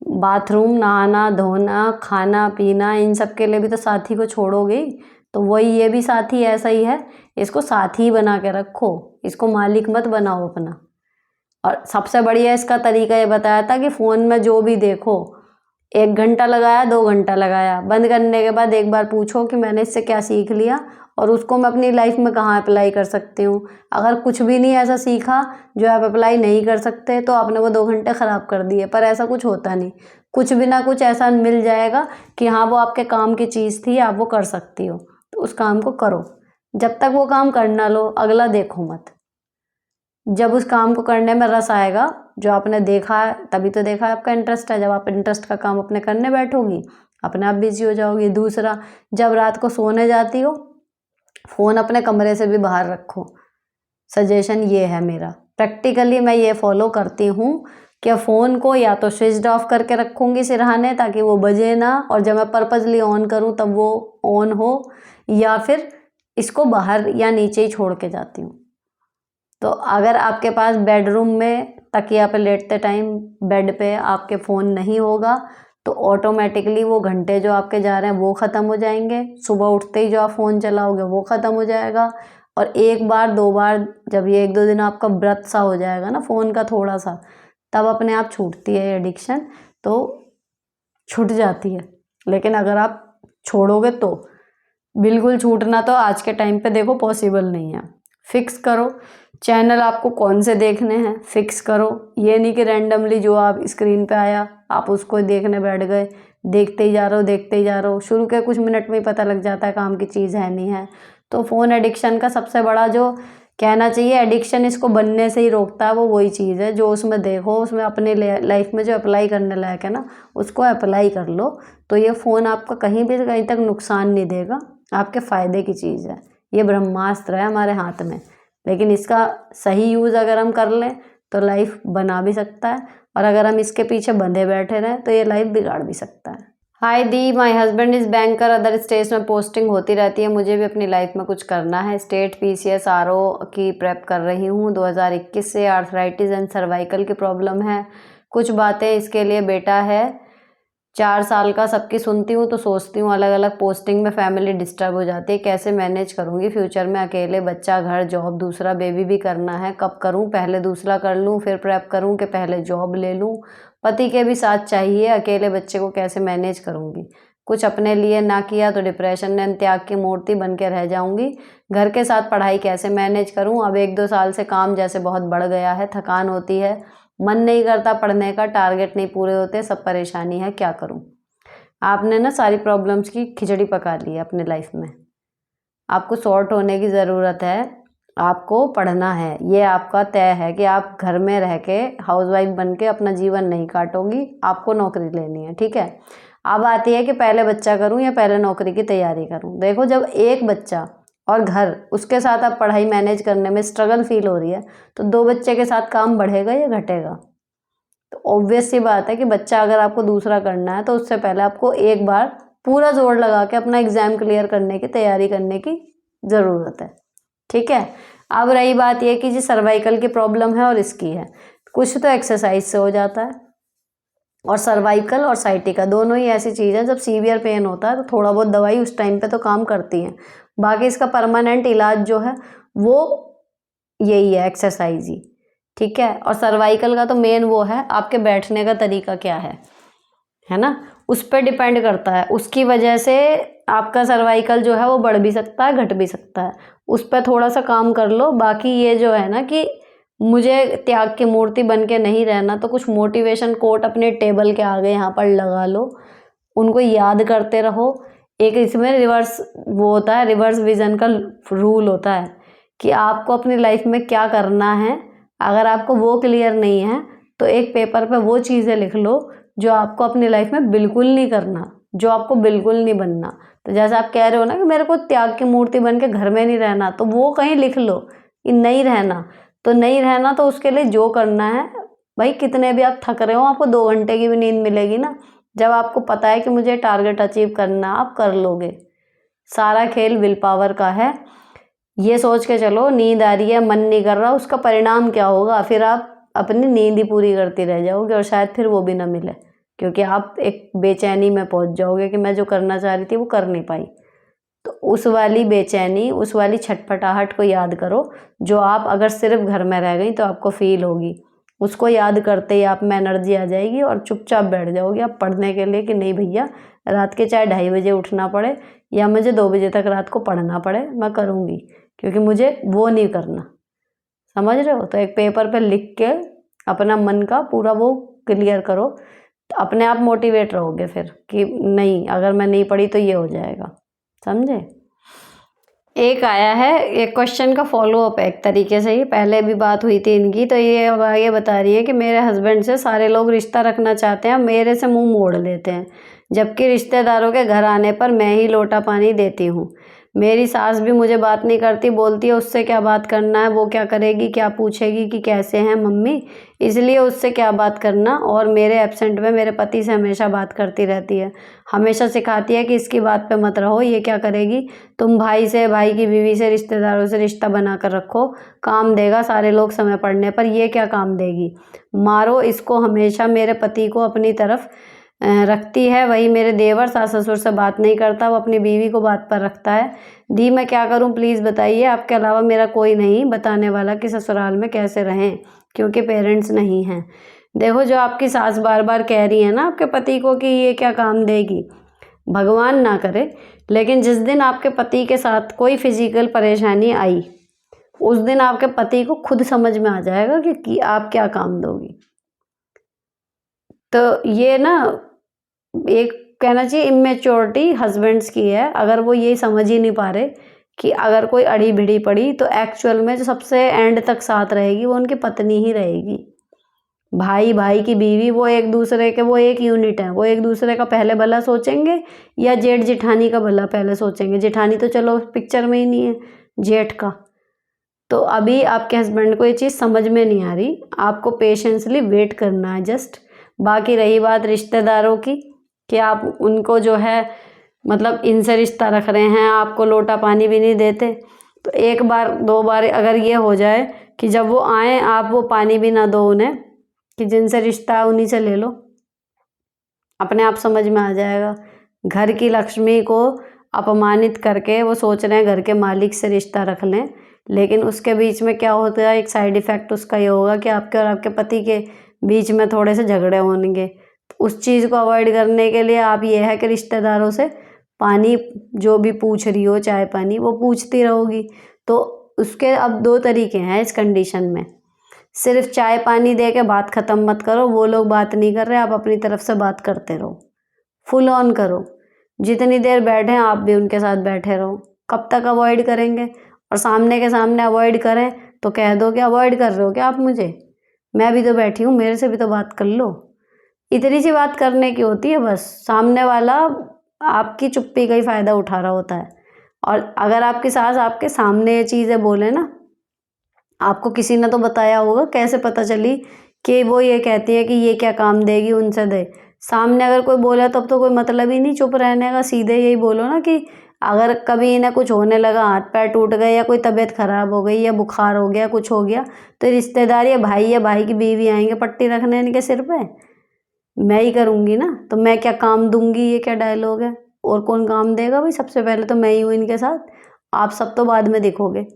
बाथरूम, नहाना धोना, खाना पीना, इन सब के लिए भी तो साथी को छोड़ोगे ही। तो वही ये भी साथी ऐसा ही है, इसको साथी बना के रखो, इसको मालिक मत बनाओ अपना। और सबसे बढ़िया इसका तरीका ये बताया था कि फ़ोन में जो भी देखो, 1 घंटा लगाया, 2 घंटा लगाया, बंद करने के बाद एक बार पूछो कि मैंने इससे क्या सीख लिया और उसको मैं अपनी लाइफ में कहाँ अप्लाई कर सकती हूँ। अगर कुछ भी नहीं ऐसा सीखा जो आप अप्लाई नहीं कर सकते तो आपने वो 2 घंटे ख़राब कर दिए। पर ऐसा कुछ होता नहीं, कुछ भी ना कुछ ऐसा मिल जाएगा कि हाँ वो आपके काम की चीज़ थी, आप वो कर सकती हो, तो उस काम को करो। जब तक वो काम कर ना लो अगला देखो मत। जब उस काम को करने में रस आएगा, जो आपने देखा है तभी तो देखा है, आपका इंटरेस्ट है, जब आप इंटरेस्ट का काम अपने करने बैठोगी अपने आप बिजी हो जाओगी। दूसरा, जब रात को सोने जाती हो फ़ोन अपने कमरे से भी बाहर रखो। सजेशन ये है मेरा, प्रैक्टिकली मैं ये फॉलो करती हूँ कि फ़ोन को या तो स्विच ऑफ करके रखूँगी सिरहाने ताकि वो बजे ना, और जब मैं पर्पजली ऑन करूँ तब वो ऑन हो, या फिर इसको बाहर या नीचे ही छोड़ के जाती हूँ। तो अगर आपके पास बेडरूम में तकिया पे लेटते टाइम बेड पे आपके फ़ोन नहीं होगा तो ऑटोमेटिकली वो घंटे जो आपके जा रहे हैं वो ख़त्म हो जाएंगे। सुबह उठते ही जो आप फ़ोन चलाओगे वो ख़त्म हो जाएगा। और एक बार 2 बार जब ये 1-2 दिन आपका व्रत सा हो जाएगा ना फ़ोन का थोड़ा सा, तब अपने आप छूटती है एडिक्शन, तो छूट जाती है। लेकिन अगर आप छोड़ोगे तो बिल्कुल छूटना तो आज के टाइम पे देखो पॉसिबल नहीं है। फिक्स करो चैनल आपको कौन से देखने हैं, फिक्स करो। ये नहीं कि रैंडमली जो आप स्क्रीन पे आया आप उसको देखने बैठ गए, देखते ही जा रहे हो, देखते ही जा रहे हो। शुरू के कुछ मिनट में ही पता लग जाता है काम की चीज़ है नहीं है। तो फ़ोन एडिक्शन का सबसे बड़ा जो कहना चाहिए एडिक्शन इसको बनने से ही रोकता है, वो वही चीज़ है जो उसमें देखो, उसमें अपने लाइफ में जो अप्लाई करने लायक है ना उसको अप्लाई कर लो। तो ये फ़ोन आपका कहीं भी कहीं तक नुकसान नहीं देगा, आपके फ़ायदे की चीज़ है। ये ब्रह्मास्त्र है हमारे हाथ में, लेकिन इसका सही यूज़ अगर हम कर लें तो लाइफ बना भी सकता है, और अगर हम इसके पीछे बंधे बैठे रहें तो ये लाइफ बिगाड़ भी सकता है। हाय दी, my husband is banker, other states में पोस्टिंग होती रहती है, मुझे भी अपनी लाइफ में कुछ करना है। स्टेट पीसीएस आरओ की प्रेप कर रही हूँ 2021 से। आर्थराइटिस एंड सर्वाइकल की प्रॉब्लम है। कुछ बातें इसके लिए बेटा है 4 साल का, सबकी सुनती हूँ तो सोचती हूँ अलग अलग पोस्टिंग में फैमिली डिस्टर्ब हो जाती है, कैसे मैनेज करूँगी फ्यूचर में? अकेले, बच्चा, घर, जॉब, दूसरा बेबी भी करना है, कब करूँ? पहले दूसरा कर लूँ फिर प्रेप करूँ कि पहले जॉब ले लूँ? पति के भी साथ चाहिए, अकेले बच्चे को कैसे मैनेज करूँगी? कुछ अपने लिए ना किया तो डिप्रेशन ने त्याग की मूर्ति बन के रह जाऊँगी। घर के साथ पढ़ाई कैसे मैनेज करूँ? अब 1-2 साल से काम जैसे बहुत बढ़ गया है, थकान होती है, मन नहीं करता पढ़ने का, टारगेट नहीं पूरे होते, सब परेशानी है, क्या करूं? आपने ना सारी प्रॉब्लम्स की खिचड़ी पका ली है अपने लाइफ में। आपको सॉर्ट होने की ज़रूरत है, आपको पढ़ना है, ये आपका तय है कि आप घर में रह के हाउसवाइफ बन के अपना जीवन नहीं काटोगी, आपको नौकरी लेनी है, ठीक है? अब आती है कि पहले बच्चा करूं या पहले नौकरी की तैयारी करूं। देखो, जब एक बच्चा और घर, उसके साथ आप पढ़ाई मैनेज करने में स्ट्रगल फील हो रही है, तो 2 बच्चे के साथ काम बढ़ेगा या घटेगा? तो ऑब्वियस सी बात है कि बच्चा अगर आपको दूसरा करना है तो उससे पहले आपको एक बार पूरा जोर लगा के अपना एग्जाम क्लियर करने की तैयारी करने की ज़रूरत है। ठीक है। अब रही बात ये कि जी सर्वाइकल की प्रॉब्लम है और इसकी है, कुछ तो एक्सरसाइज से हो जाता है, और सर्वाइकल और साइटिका दोनों ही ऐसी चीज़ है, जब सीवियर पेन होता है तो थोड़ा बहुत दवाई उस टाइम पे तो काम करती है, बाकी इसका परमानेंट इलाज जो है वो यही है, एक्सरसाइज ही। ठीक है। और सर्वाइकल का तो मेन वो है आपके बैठने का तरीका क्या है ना, उस पर डिपेंड करता है। उसकी वजह से आपका सर्वाइकल जो है वो बढ़ भी सकता है, घट भी सकता है, उस पर थोड़ा सा काम कर लो। बाकी ये जो है ना कि मुझे त्याग की मूर्ति बन के नहीं रहना, तो कुछ मोटिवेशन कोट अपने टेबल के आगे यहाँ पर लगा लो, उनको याद करते रहो। एक इसमें रिवर्स वो होता है, रिवर्स विजन का रूल होता है कि आपको अपनी लाइफ में क्या करना है। अगर आपको वो क्लियर नहीं है तो एक पेपर पे वो चीज़ें लिख लो जो आपको अपनी लाइफ में बिल्कुल नहीं करना, जो आपको बिल्कुल नहीं बनना। तो जैसे आप कह रहे हो ना कि मेरे को त्याग की मूर्ति बन के घर में नहीं रहना, तो वो कहीं लिख लो कि नहीं रहना। तो नहीं रहना तो उसके लिए जो करना है भाई, कितने भी आप थक रहे हो, आपको 2 घंटे की भी नींद मिलेगी ना, जब आपको पता है कि मुझे टारगेट अचीव करना, आप कर लोगे। सारा खेल विल पावर का है। ये सोच के चलो नींद आ रही है, मन नहीं कर रहा, उसका परिणाम क्या होगा? फिर आप अपनी नींद ही पूरी करती रह जाओगे और शायद फिर वो भी ना मिले, क्योंकि आप एक बेचैनी में पहुंच जाओगे कि मैं जो करना चाह रही थी वो कर नहीं पाई। तो उस वाली बेचैनी, उस वाली छटपटाहट को याद करो, जो आप अगर सिर्फ घर में रह गई तो आपको फील होगी। उसको याद करते ही आप में एनर्जी आ जाएगी और चुपचाप बैठ जाओगे आप पढ़ने के लिए कि नहीं भैया, रात के चाहे 2:30 बजे उठना पड़े या मुझे 2 बजे तक रात को पढ़ना पड़े, मैं करूँगी, क्योंकि मुझे वो नहीं करना। समझ रहे हो? तो एक पेपर पे लिख के अपना मन का पूरा वो क्लियर करो, तो अपने आप मोटिवेट रहोगे फिर कि नहीं, अगर मैं नहीं पढ़ी तो ये हो जाएगा। समझे? एक आया है, एक क्वेश्चन का फॉलो अप है एक तरीके से, ही पहले भी बात हुई थी इनकी, तो ये अब आगे बता रही है कि मेरे हस्बैंड से सारे लोग रिश्ता रखना चाहते हैं, मेरे से मुंह मोड़ लेते हैं, जबकि रिश्तेदारों के घर आने पर मैं ही लोटा पानी देती हूँ। मेरी सास भी मुझे बात नहीं करती, बोलती है उससे क्या बात करना है, वो क्या करेगी, क्या पूछेगी कि कैसे हैं मम्मी, इसलिए उससे क्या बात करना। और मेरे एब्सेंट में मेरे पति से हमेशा बात करती रहती है, हमेशा सिखाती है कि इसकी बात पे मत रहो, ये क्या करेगी, तुम भाई से, भाई की बीवी से, रिश्तेदारों से रिश्ता बना कर रखो, काम देगा सारे लोग समय पड़ने पर, ये क्या काम देगी, मारो इसको। हमेशा मेरे पति को अपनी तरफ रखती है, वही मेरे देवर सास ससुर से बात नहीं करता, वो अपनी बीवी को बात पर रखता है। दी मैं क्या करूं प्लीज़ बताइए, आपके अलावा मेरा कोई नहीं बताने वाला कि ससुराल में कैसे रहें, क्योंकि पेरेंट्स नहीं हैं। देखो, जो आपकी सास बार बार कह रही है ना आपके पति को कि ये क्या काम देगी, भगवान ना करे, लेकिन जिस दिन आपके पति के साथ कोई फिजिकल परेशानी आई, उस दिन आपके पति को खुद समझ में आ जाएगा कि आप क्या काम दोगी। तो ये ना एक कहना चाहिए इमेच्योरिटी हस्बैंड्स की है, अगर वो ये समझ ही नहीं पा रहे कि अगर कोई अड़ी भिड़ी पड़ी तो एक्चुअल में जो सबसे एंड तक साथ रहेगी वो उनकी पत्नी ही रहेगी। भाई भाई की बीवी, वो एक दूसरे के, वो एक यूनिट है, वो एक दूसरे का पहले भला सोचेंगे या जेठ जेठानी का भला पहले सोचेंगे। जेठानी तो चलो पिक्चर में ही नहीं है, जेठ का। तो अभी आपके हस्बैंड को ये चीज़ समझ में नहीं आ रही, आपको पेशेंसली वेट करना है जस्ट। बाकी रही बात रिश्तेदारों की कि आप उनको जो है मतलब इनसे रिश्ता रख रहे हैं, आपको लोटा पानी भी नहीं देते, तो एक बार 2 बार अगर ये हो जाए कि जब वो आए आप वो पानी भी ना दो उन्हें, कि जिनसे रिश्ता है उन्हीं से ले लो, अपने आप समझ में आ जाएगा। घर की लक्ष्मी को अपमानित करके वो सोच रहे हैं घर के मालिक से रिश्ता रख लें, लेकिन उसके बीच में क्या होता है, एक साइड इफ़ेक्ट उसका ये होगा कि आपके और आपके पति के बीच में थोड़े से झगड़े होंगे। तो उस चीज़ को अवॉइड करने के लिए आप ये है कि रिश्तेदारों से पानी जो भी पूछ रही हो, चाय पानी, वो पूछती रहोगी। तो उसके अब 2 तरीके हैं इस कंडीशन में, सिर्फ चाय पानी दे के बात ख़त्म मत करो, वो लोग बात नहीं कर रहे, आप अपनी तरफ से बात करते रहो, फुल ऑन करो। जितनी देर बैठे आप भी उनके साथ बैठे रहो। कब तक अवॉइड करेंगे? और सामने के सामने अवॉइड करें तो कह दो कि अवॉइड कर रहे हो क्या आप मुझे, मैं भी तो बैठी हूँ, मेरे से भी तो बात कर लो। इतनी सी बात करने की होती है बस, सामने वाला आपकी चुप्पी का ही फ़ायदा उठा रहा होता है। और अगर आपकी सास आपके सामने ये चीज़ें बोले ना, आपको किसी ने तो बताया होगा, कैसे पता चली कि वो ये कहती है कि ये क्या काम देगी, उनसे दे। सामने अगर कोई बोला तब तो कोई मतलब ही नहीं चुप रहने का, सीधे यही बोलो ना कि अगर कभी इन्हें कुछ होने लगा, हाथ पैर टूट गए या कोई तबीयत खराब हो गई या बुखार हो गया, कुछ हो गया, तो रिश्तेदार या भाई की बीवी आएंगे पट्टी रखने इनके सिर पे, मैं ही करूँगी ना, तो मैं क्या काम दूंगी, ये क्या डायलॉग है। और कौन काम देगा भाई, सबसे पहले तो मैं ही हूँ इनके साथ, आप सब तो बाद में दिखोगे।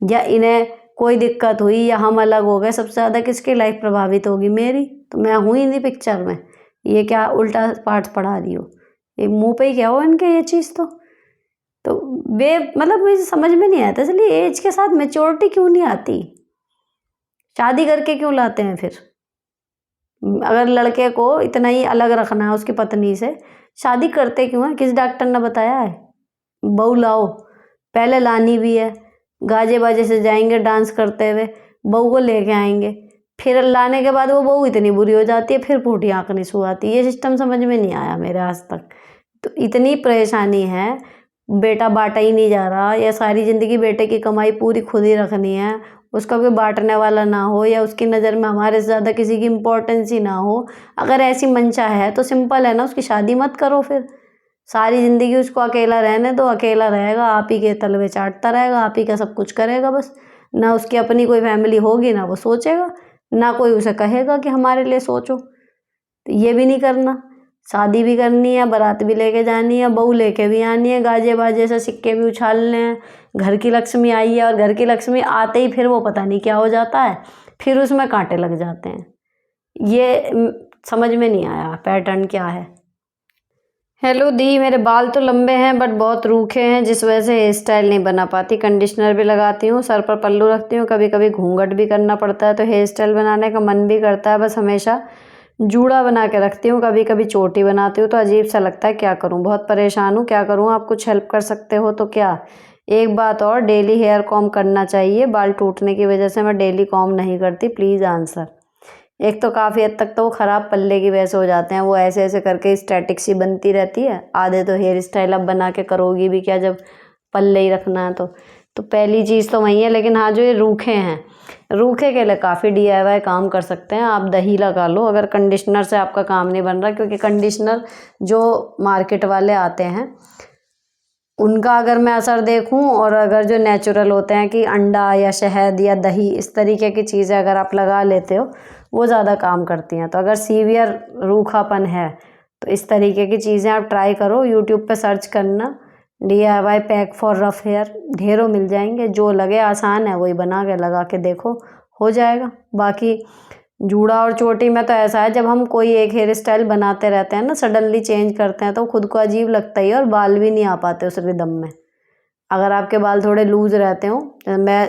या इन्हें कोई दिक्कत हुई या हम अलग हो गए, सबसे ज़्यादा किसकी लाइफ प्रभावित होगी, मेरी। तो मैं हूँ ही नहीं पिक्चर में, ये क्या उल्टा पाठ पढ़ा रही हो, ये मुंह पे ही क्या हो इनके ये चीज़। तो वे मतलब मुझे समझ में नहीं आता, इसलिए एज के साथ मैच्योरिटी क्यों नहीं आती, शादी करके क्यों लाते हैं फिर। अगर लड़के को इतना ही अलग रखना है उसकी पत्नी से, शादी करते क्यों है, किस डॉक्टर ने बताया है। बहू लाओ, पहले लानी भी है, गाजे बाजे से जाएंगे डांस करते हुए, बहू को लेके आएंगे, फिर लाने के बाद वो बहू इतनी बुरी हो जाती है, फिर फूटी आँख नहीं सुहाती। ये सिस्टम समझ में नहीं आया मेरे आज तक। तो इतनी परेशानी है, बेटा बांटा ही नहीं जा रहा, या सारी ज़िंदगी बेटे की कमाई पूरी खुद ही रखनी है, उसका कोई बांटने वाला ना हो, या उसकी नज़र में हमारे से ज़्यादा किसी की इम्पोर्टेंस ही ना हो। अगर ऐसी मंशा है तो सिंपल है ना, उसकी शादी मत करो फिर, सारी ज़िंदगी उसको अकेला रहने दो, अकेला रहेगा, आप ही के तलवे चाटता रहेगा, आप ही का सब कुछ करेगा बस। ना उसकी अपनी कोई फैमिली होगी, ना वो सोचेगा, ना कोई उसे कहेगा कि हमारे लिए सोचो। तो ये भी नहीं करना, शादी भी करनी है, बारात भी लेके जानी है, बहू लेके भी आनी है, गाजे बाजे से सिक्के भी उछालने हैं। घर की लक्ष्मी आई है, और घर की लक्ष्मी आते ही फिर वो पता नहीं क्या हो जाता है, फिर उसमें कांटे लग जाते हैं। ये समझ में नहीं आया पैटर्न क्या है। हेलो दी, मेरे बाल तो लंबे हैं बट बहुत रूखे हैं, जिस वजह से हेयर स्टाइल नहीं बना पाती। कंडीशनर भी लगाती हूँ, सर पर पल्लू रखती हूँ, कभी कभी घूंघट भी करना पड़ता है, तो हेयर स्टाइल बनाने का मन भी करता है, बस हमेशा जूड़ा बना के रखती हूँ, कभी कभी चोटी बनाती हूँ, तो अजीब सा लगता है, क्या करूँ, बहुत परेशान हूँ, क्या करूँ, आप कुछ हेल्प कर सकते हो तो क्या। एक बात और, डेली हेयर कॉम करना चाहिए, बाल टूटने की वजह से मैं डेली कॉम नहीं करती, प्लीज़ आंसर। एक तो काफ़ी हद तक तो वो ख़राब पल्ले की वजह से हो जाते हैं, वो ऐसे ऐसे करके स्टैटिक सी बनती रहती है, आधे तो हेयर स्टाइल अब बना के करोगी भी क्या जब पल्ले ही रखना है तो पहली चीज़ तो वही है। लेकिन हाँ, जो ये रूखे हैं, रूखे के लिए काफ़ी DIY काम कर सकते हैं आप, दही लगा लो अगर कंडीशनर से आपका काम नहीं बन रहा, क्योंकि कंडीशनर जो मार्केट वाले आते हैं उनका अगर मैं असर देखूं, और अगर जो नेचुरल होते हैं कि अंडा या शहद या दही, इस तरीके की चीज़ें अगर आप लगा लेते हो, वो ज़्यादा काम करती हैं। तो अगर सीवियर रूखापन है तो इस तरीके की चीज़ें आप ट्राई करो, यूट्यूब पे सर्च करना DIY pack for rough hair, ढेरों मिल जाएंगे, जो लगे आसान है वही बना के लगा के देखो, हो जाएगा। बाकी जूड़ा और चोटी में तो ऐसा है, जब हम कोई एक हेयर स्टाइल बनाते रहते हैं ना, सडनली चेंज करते हैं, तो खुद को अजीब लगता ही है, और बाल भी नहीं आ पाते उस रिदम में। अगर आपके बाल थोड़े लूज़ रहते हो, मैं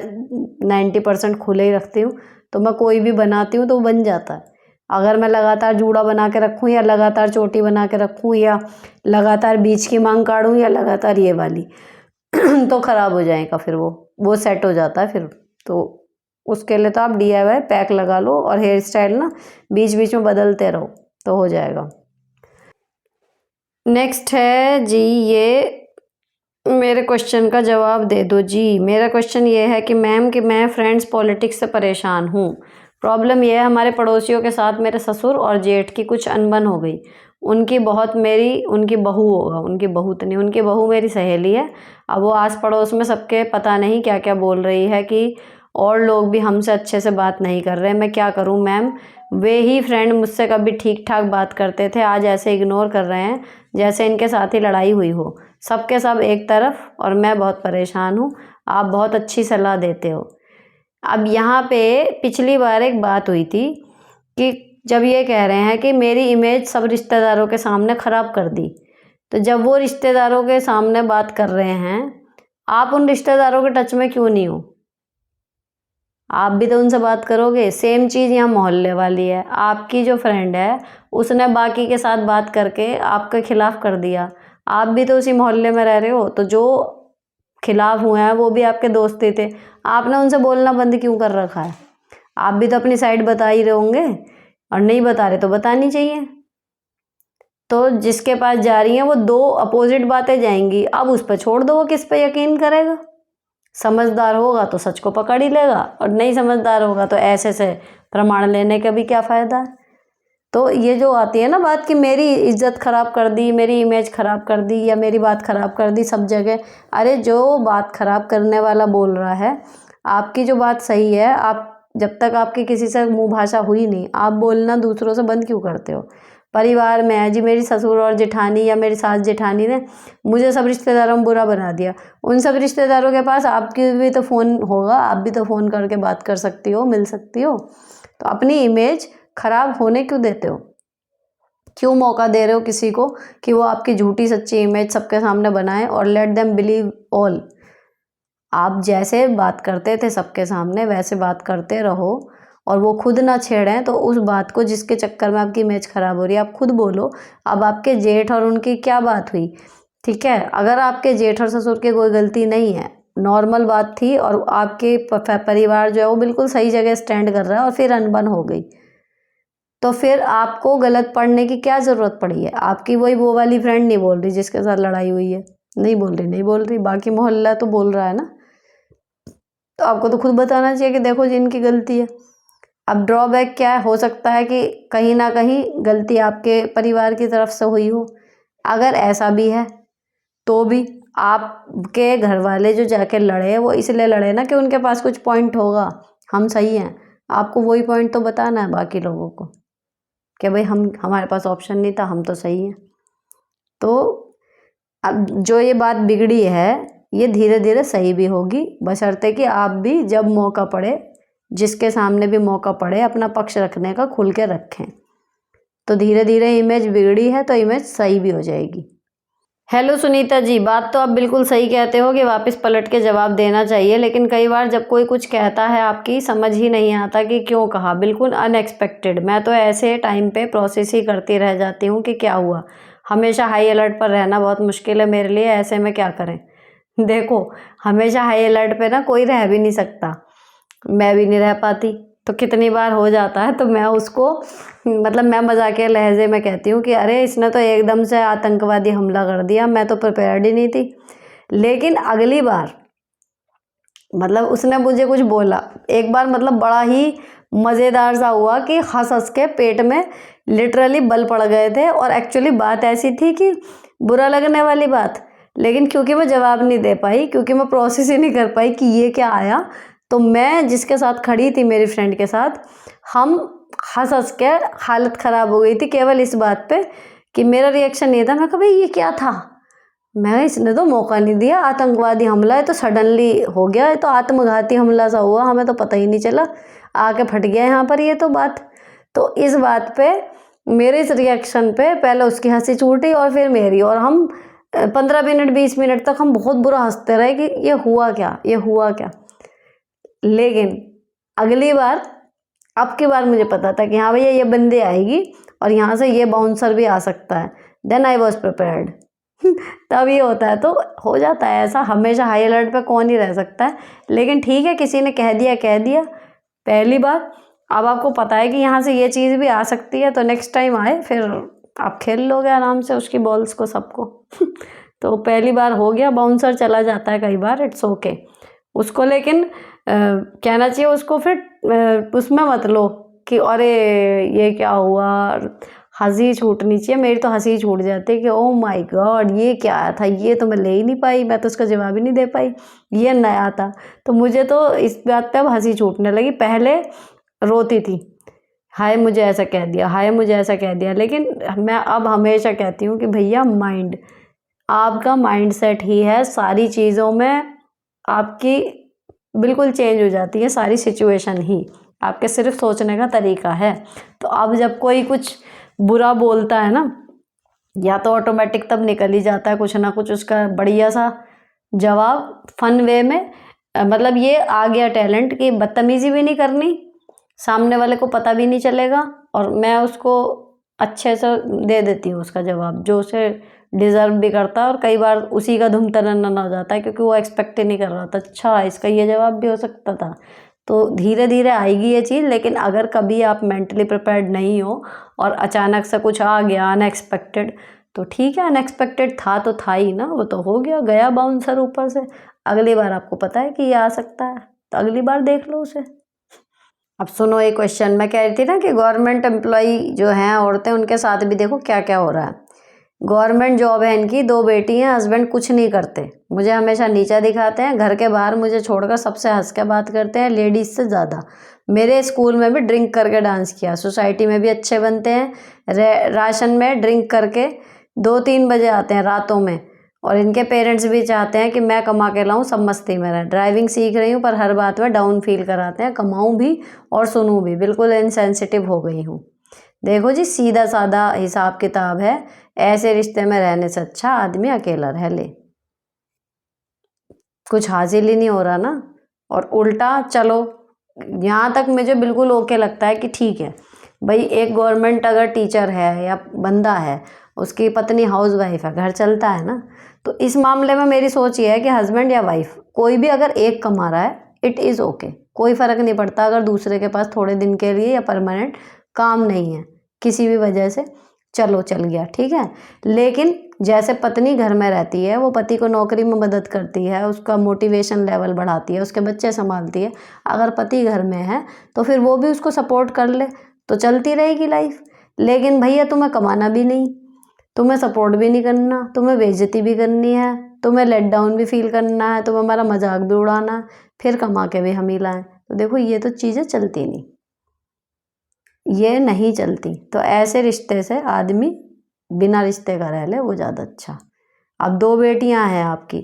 90% खुले ही रखती हूँ, तो मैं कोई भी बनाती हूँ तो वो बन जाता है। अगर मैं लगातार जूड़ा बना के रखूँ, या लगातार चोटी बना के रखूँ, या लगातार बीच की मांग काढूँ, या लगातार ये वाली तो ख़राब हो जाएगा फिर वो सेट हो जाता है फिर। तो उसके लिए तो आप DIY पैक लगा लो, और हेयर स्टाइल ना बीच बीच में बदलते रहो तो हो जाएगा। नेक्स्ट है जी, ये मेरे क्वेश्चन का जवाब दे दो जी। मेरा क्वेश्चन ये है कि मैम कि मैं फ्रेंड्स पॉलिटिक्स से परेशान हूँ। प्रॉब्लम ये है, हमारे पड़ोसियों के साथ मेरे ससुर और जेठ की कुछ अनबन हो गई। उनकी बहू मेरी सहेली है। अब वो आस पड़ोस में सबके पता नहीं क्या क्या बोल रही है कि और लोग भी हमसे अच्छे से बात नहीं कर रहे। मैं क्या करूँ मैम, वे ही फ्रेंड मुझसे कभी ठीक ठाक बात करते थे, आज ऐसे इग्नोर कर रहे हैं जैसे इनके साथ ही लड़ाई हुई हो, सबके सब एक तरफ, और मैं बहुत परेशान हूँ। आप बहुत अच्छी सलाह देते हो। अब यहाँ पे पिछली बार एक बात हुई थी कि जब ये कह रहे हैं कि मेरी इमेज सब रिश्तेदारों के सामने ख़राब कर दी, तो जब वो रिश्तेदारों के सामने बात कर रहे हैं, आप उन रिश्तेदारों के टच में क्यों नहीं हो, आप भी तो उनसे बात करोगे। सेम चीज़ यहाँ मोहल्ले वाली है, आपकी जो फ्रेंड है उसने बाकी के साथ बात करके आपके खिलाफ कर दिया, आप भी तो उसी मोहल्ले में रह रहे हो, तो जो खिलाफ हुए हैं वो भी आपके दोस्त ही थे, आपने उनसे बोलना बंद क्यों कर रखा है। आप भी तो अपनी साइड बता ही रहे होंगे, और नहीं बता रहे तो बतानी चाहिए। तो जिसके पास जा रही हैं वो दो अपोजिट बातें जाएंगी, अब उस पर छोड़ दो, वो किस पे यकीन करेगा। समझदार होगा तो सच को पकड़ ही लेगा, और नहीं समझदार होगा तो ऐसे से प्रमाण लेने का भी क्या फ़ायदा है। तो ये जो आती है ना बात कि मेरी इज्जत ख़राब कर दी, मेरी इमेज ख़राब कर दी, या मेरी बात ख़राब कर दी सब जगह। अरे जो बात ख़राब करने वाला बोल रहा है, आपकी जो बात सही है, आप जब तक आपकी किसी से मुँह भाषा हुई नहीं, आप बोलना दूसरों से बंद क्यों करते हो। परिवार में है जी, मेरी ससुर और जेठानी या मेरी सास जेठानी ने मुझे सब रिश्तेदारों में बुरा बना दिया। उन सब रिश्तेदारों के पास आपकी भी तो फ़ोन होगा, आप भी तो फ़ोन करके बात कर सकती हो, मिल सकती हो। तो अपनी इमेज खराब होने क्यों देते हो, क्यों मौका दे रहे हो किसी को कि वो आपकी झूठी सच्ची इमेज सबके सामने बनाए और लेट देम बिलीव ऑल। आप जैसे बात करते थे सबके सामने वैसे बात करते रहो, और वो खुद ना छेड़ें तो उस बात को जिसके चक्कर में आपकी इमेज ख़राब हो रही है आप खुद बोलो। अब आपके जेठ और उनकी क्या बात हुई, ठीक है, अगर आपके जेठ और ससुर की कोई गलती नहीं है, नॉर्मल बात थी, और आपके परिवार जो है वो बिल्कुल सही जगह स्टैंड कर रहा है, और फिर अनबन हो गई, तो फिर आपको गलत पढ़ने की क्या ज़रूरत पड़ी है। आपकी वो वाली फ्रेंड नहीं बोल रही जिसके साथ लड़ाई हुई है, नहीं बोल रही, बाकी मोहल्ला तो बोल रहा है ना, तो आपको तो खुद बताना चाहिए कि देखो जी इनकी गलती है। अब ड्रॉबैक क्या है, हो सकता है कि कहीं ना कहीं गलती आपके परिवार की तरफ से हुई हो। अगर ऐसा भी है तो भी आपके घर वाले जो जाके लड़े वो इसलिए लड़े ना कि उनके पास कुछ पॉइंट होगा, हम सही हैं, आपको वही पॉइंट तो बताना है बाकी लोगों को कि भाई हमारे पास ऑप्शन नहीं था, हम तो सही हैं। तो अब जो ये बात बिगड़ी है ये धीरे धीरे सही भी होगी, बशर्ते कि आप भी जब मौका पड़े, जिसके सामने भी मौका पड़े, अपना पक्ष रखने का खुल के रखें। तो धीरे धीरे इमेज बिगड़ी है तो इमेज सही भी हो जाएगी। हेलो सुनीता जी, बात तो आप बिल्कुल सही कहते हो कि वापस पलट के जवाब देना चाहिए, लेकिन कई बार जब कोई कुछ कहता है आपकी समझ ही नहीं आता कि क्यों कहा, बिल्कुल अनएक्सपेक्टेड। मैं तो ऐसे टाइम पे प्रोसेस ही करती रह जाती हूँ कि क्या हुआ। हमेशा हाई अलर्ट पर रहना बहुत मुश्किल है मेरे लिए, ऐसे में क्या करें। देखो, हमेशा हाई अलर्ट पे ना कोई रह भी नहीं सकता, मैं भी नहीं रह पाती, तो कितनी बार हो जाता है, तो मैं उसको मतलब मैं मजाकिया लहजे में कहती हूँ कि अरे इसने तो एकदम से आतंकवादी हमला कर दिया, मैं तो प्रिपेयर्ड ही नहीं थी। लेकिन अगली बार मतलब उसने मुझे कुछ बोला एक बार, मतलब बड़ा ही मज़ेदार सा हुआ कि हंस हंस के पेट में लिटरली बल पड़ गए थे, और एक्चुअली बात ऐसी थी कि बुरा लगने वाली बात, लेकिन क्योंकि मैं जवाब नहीं दे पाई, क्योंकि मैं प्रोसेस ही नहीं कर पाई कि ये क्या आया, तो मैं जिसके साथ खड़ी थी मेरी फ्रेंड के साथ, हम हंस हंस के हालत ख़राब हो गई थी केवल इस बात पे कि मेरा रिएक्शन ये था, मैं कहा भाई ये क्या था, मैं इसने तो मौका नहीं दिया, आतंकवादी हमला है तो सडनली हो गया, है तो आत्मघाती हमला सा हुआ, हमें तो पता ही नहीं चला, आके फट गया यहाँ पर ये तो बात। तो इस बात पे मेरे इस रिएक्शन पे पहले उसकी हंसी छूटी और फिर मेरी, और हम 15 मिनट 20 मिनट तक हम बहुत बुरा हंसते रहे कि ये हुआ क्या, ये हुआ क्या। लेकिन अगली बार, अब की बार मुझे पता था कि हाँ भैया ये बंदे आएगी और यहाँ से ये बाउंसर भी आ सकता है, देन आई वॉज प्रिपेयर्ड। तब ये होता है, तो हो जाता है ऐसा, हमेशा हाई अलर्ट पे कौन ही रह सकता है। लेकिन ठीक है, किसी ने कह दिया पहली बार, अब आपको पता है कि यहाँ से ये चीज़ भी आ सकती है, तो नेक्स्ट टाइम आए फिर आप खेल लोगे आराम से उसकी बॉल्स को, सबको। तो पहली बार हो गया, बाउंसर चला जाता है कई बार, इट्स ओके उसको, लेकिन कहना चाहिए उसको फिर उसमें मत लो कि अरे ये क्या हुआ, हंसी छूटनी चाहिए। मेरी तो हंसी छूट जाती है कि ओ माय गॉड ये क्या आया था, ये तो मैं ले ही नहीं पाई, मैं तो उसका जवाब ही नहीं दे पाई, ये नया था। तो मुझे तो इस बात पे अब हंसी छूटने लगी, पहले रोती थी हाय मुझे ऐसा कह दिया, हाय मुझे ऐसा कह दिया, लेकिन मैं अब हमेशा कहती हूँ कि भैया माइंड, आपका माइंडसेट ही है सारी चीज़ों में, आपकी बिल्कुल चेंज हो जाती है सारी सिचुएशन ही, आपके सिर्फ सोचने का तरीका है। तो अब जब कोई कुछ बुरा बोलता है ना, या तो ऑटोमेटिक तब निकल ही जाता है कुछ ना कुछ उसका बढ़िया सा जवाब फन वे में। मतलब ये आ गया टैलेंट कि बदतमीजी भी नहीं करनी, सामने वाले को पता भी नहीं चलेगा, और मैं उसको अच्छे से दे देती हूँ उसका जवाब जो उसे डिज़र्व भी करता है, और कई बार उसी का धूम तनन्ना हो जाता है क्योंकि वो एक्सपेक्ट ही नहीं कर रहा था, अच्छा इसका ये जवाब भी हो सकता था, तो धीरे धीरे आएगी ये चीज़। लेकिन अगर कभी आप मेंटली प्रिपेयर्ड नहीं हो और अचानक से कुछ आ गया अनएक्सपेक्टेड, तो ठीक है, अनएक्सपेक्टेड था तो था ही ना, वो तो हो गया, गया बाउंसर ऊपर से। अगली बार आपको पता है कि ये आ सकता है, तो अगली बार देख लो उसे। अब सुनो एक क्वेश्चन, मैं कह रही थी ना कि गवर्नमेंट एम्प्लॉई जो हैं औरतें, उनके साथ भी देखो क्या क्या हो रहा है। गवर्नमेंट जॉब है इनकी, 2 बेटी हैं, हस्बैंड कुछ नहीं करते, मुझे हमेशा नीचा दिखाते हैं, घर के बाहर मुझे छोड़कर सबसे हंस के बात करते हैं, लेडीज से ज़्यादा। मेरे स्कूल में भी ड्रिंक करके डांस किया, सोसाइटी में भी अच्छे बनते हैं, राशन में ड्रिंक करके 2-3 बजे आते हैं रातों में। और इनके पेरेंट्स भी चाहते हैं कि मैं कमा के लाऊं, सब मस्ती में रहें। ड्राइविंग सीख रही हूँ पर हर बात में डाउन फील कराते हैं, कमाऊं भी और सुनूं भी, बिल्कुल इनसेंसिटिव हो गई हूँ। देखो जी, सीधा साधा हिसाब किताब है, ऐसे रिश्ते में रहने से अच्छा आदमी अकेला रह ले। कुछ हासिल ही नहीं हो रहा ना। और उल्टा चलो, यहाँ तक मुझे बिल्कुल ओके लगता है कि ठीक है भाई, एक गवर्नमेंट अगर टीचर है या बंदा है, उसकी पत्नी हाउस वाइफ है, घर चलता है ना। तो इस मामले में मेरी सोच ये है कि हस्बैंड या वाइफ कोई भी अगर एक कमा रहा है, इट इज़ ओके, कोई फ़र्क नहीं पड़ता अगर दूसरे के पास थोड़े दिन के लिए या परमानेंट काम नहीं है किसी भी वजह से, चलो चल गया, ठीक है। लेकिन जैसे पत्नी घर में रहती है, वो पति को नौकरी में मदद करती है, उसका मोटिवेशन लेवल बढ़ाती है, उसके बच्चे संभालती है, अगर पति घर में है तो फिर वो भी उसको सपोर्ट कर ले तो चलती रहेगी लाइफ। लेकिन भैया तुम्हें कमाना भी नहीं, तुम्हें सपोर्ट भी नहीं करना, तुम्हें बेइज्जती भी करनी है, तुम्हें लेट डाउन भी फील करना है, तुम्हें हमारा मजाक भी उड़ाना है, फिर कमा के भी हम ही लाएं, तो देखो ये तो चीज़ें चलती नहीं, ये नहीं चलती। तो ऐसे रिश्ते से आदमी बिना रिश्ते का रह ले, वो ज़्यादा अच्छा। अब 2 बेटियां हैं आपकी,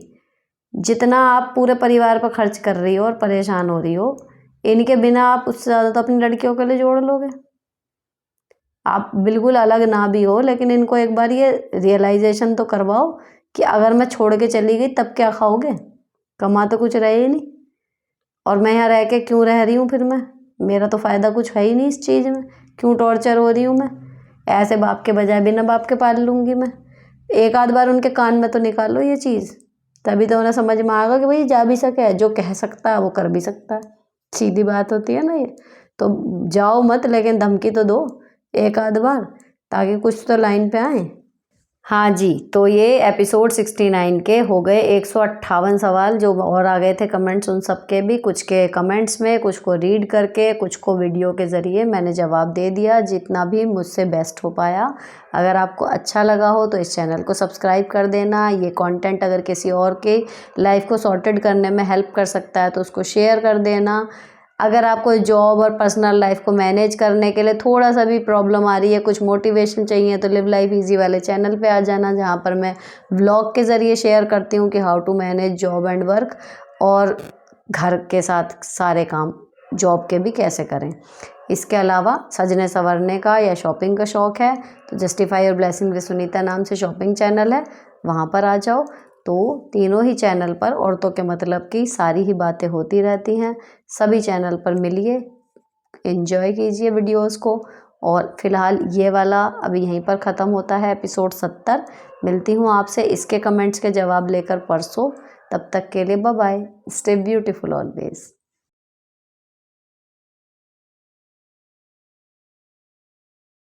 जितना आप पूरे परिवार पर खर्च कर रही हो और परेशान हो रही हो, इनके बिना आप उससे ज़्यादा तो अपनी लड़कियों के लिए जोड़ लोगे। आप बिल्कुल अलग ना भी हो, लेकिन इनको एक बार ये रियलाइजेशन तो करवाओ कि अगर मैं छोड़ के चली गई तब क्या खाओगे, कमा तो कुछ रहे ही नहीं, और मैं यहाँ रह के क्यों रह रही हूँ फिर मैं, मेरा तो फ़ायदा कुछ है ही नहीं इस चीज़ में, क्यों टॉर्चर हो रही हूँ मैं। ऐसे बाप के बजाय बिना बाप के पाल लूँगी मैं। एक आध बार उनके कान में तो निकालो ये चीज़, तभी तो उन्हें समझ में आएगा कि भाई जा भी सके, जो कह सकता है वो कर भी सकता है, सीधी बात होती है ना ये। तो जाओ मत, लेकिन धमकी तो दो एक आध बार, ताकि कुछ तो लाइन पे आए। हाँ जी, तो ये एपिसोड 69 के हो गए 158 सवाल जो और आ गए थे कमेंट्स, उन सब के भी, कुछ के कमेंट्स में, कुछ को रीड करके, कुछ को वीडियो के ज़रिए मैंने जवाब दे दिया, जितना भी मुझसे बेस्ट हो पाया। अगर आपको अच्छा लगा हो तो इस चैनल को सब्सक्राइब कर देना। ये कंटेंट अगर किसी और के लाइफ को सॉर्टेड करने में हेल्प कर सकता है तो उसको शेयर कर देना। अगर आपको जॉब और पर्सनल लाइफ को मैनेज करने के लिए थोड़ा सा भी प्रॉब्लम आ रही है, कुछ मोटिवेशन चाहिए, तो लिव लाइफ इजी वाले चैनल पे आ जाना, जहाँ पर मैं व्लॉग के ज़रिए शेयर करती हूँ कि how to manage job and work, और घर के साथ सारे काम जॉब के भी कैसे करें। इसके अलावा सजने संवरने का या शॉपिंग का शौक़ है तो justify your blessing with Sunita नाम से शॉपिंग चैनल है, वहाँ पर आ जाओ। तो तीनों ही चैनल पर औरतों के मतलब की सारी ही बातें होती रहती हैं, सभी चैनल पर मिलिए, एंजॉय कीजिए वीडियोस को। और फिलहाल ये वाला अभी यहीं पर ख़त्म होता है, एपिसोड 70। मिलती हूँ आपसे इसके कमेंट्स के जवाब लेकर परसों, तब तक के लिए bye bye, stay beautiful always.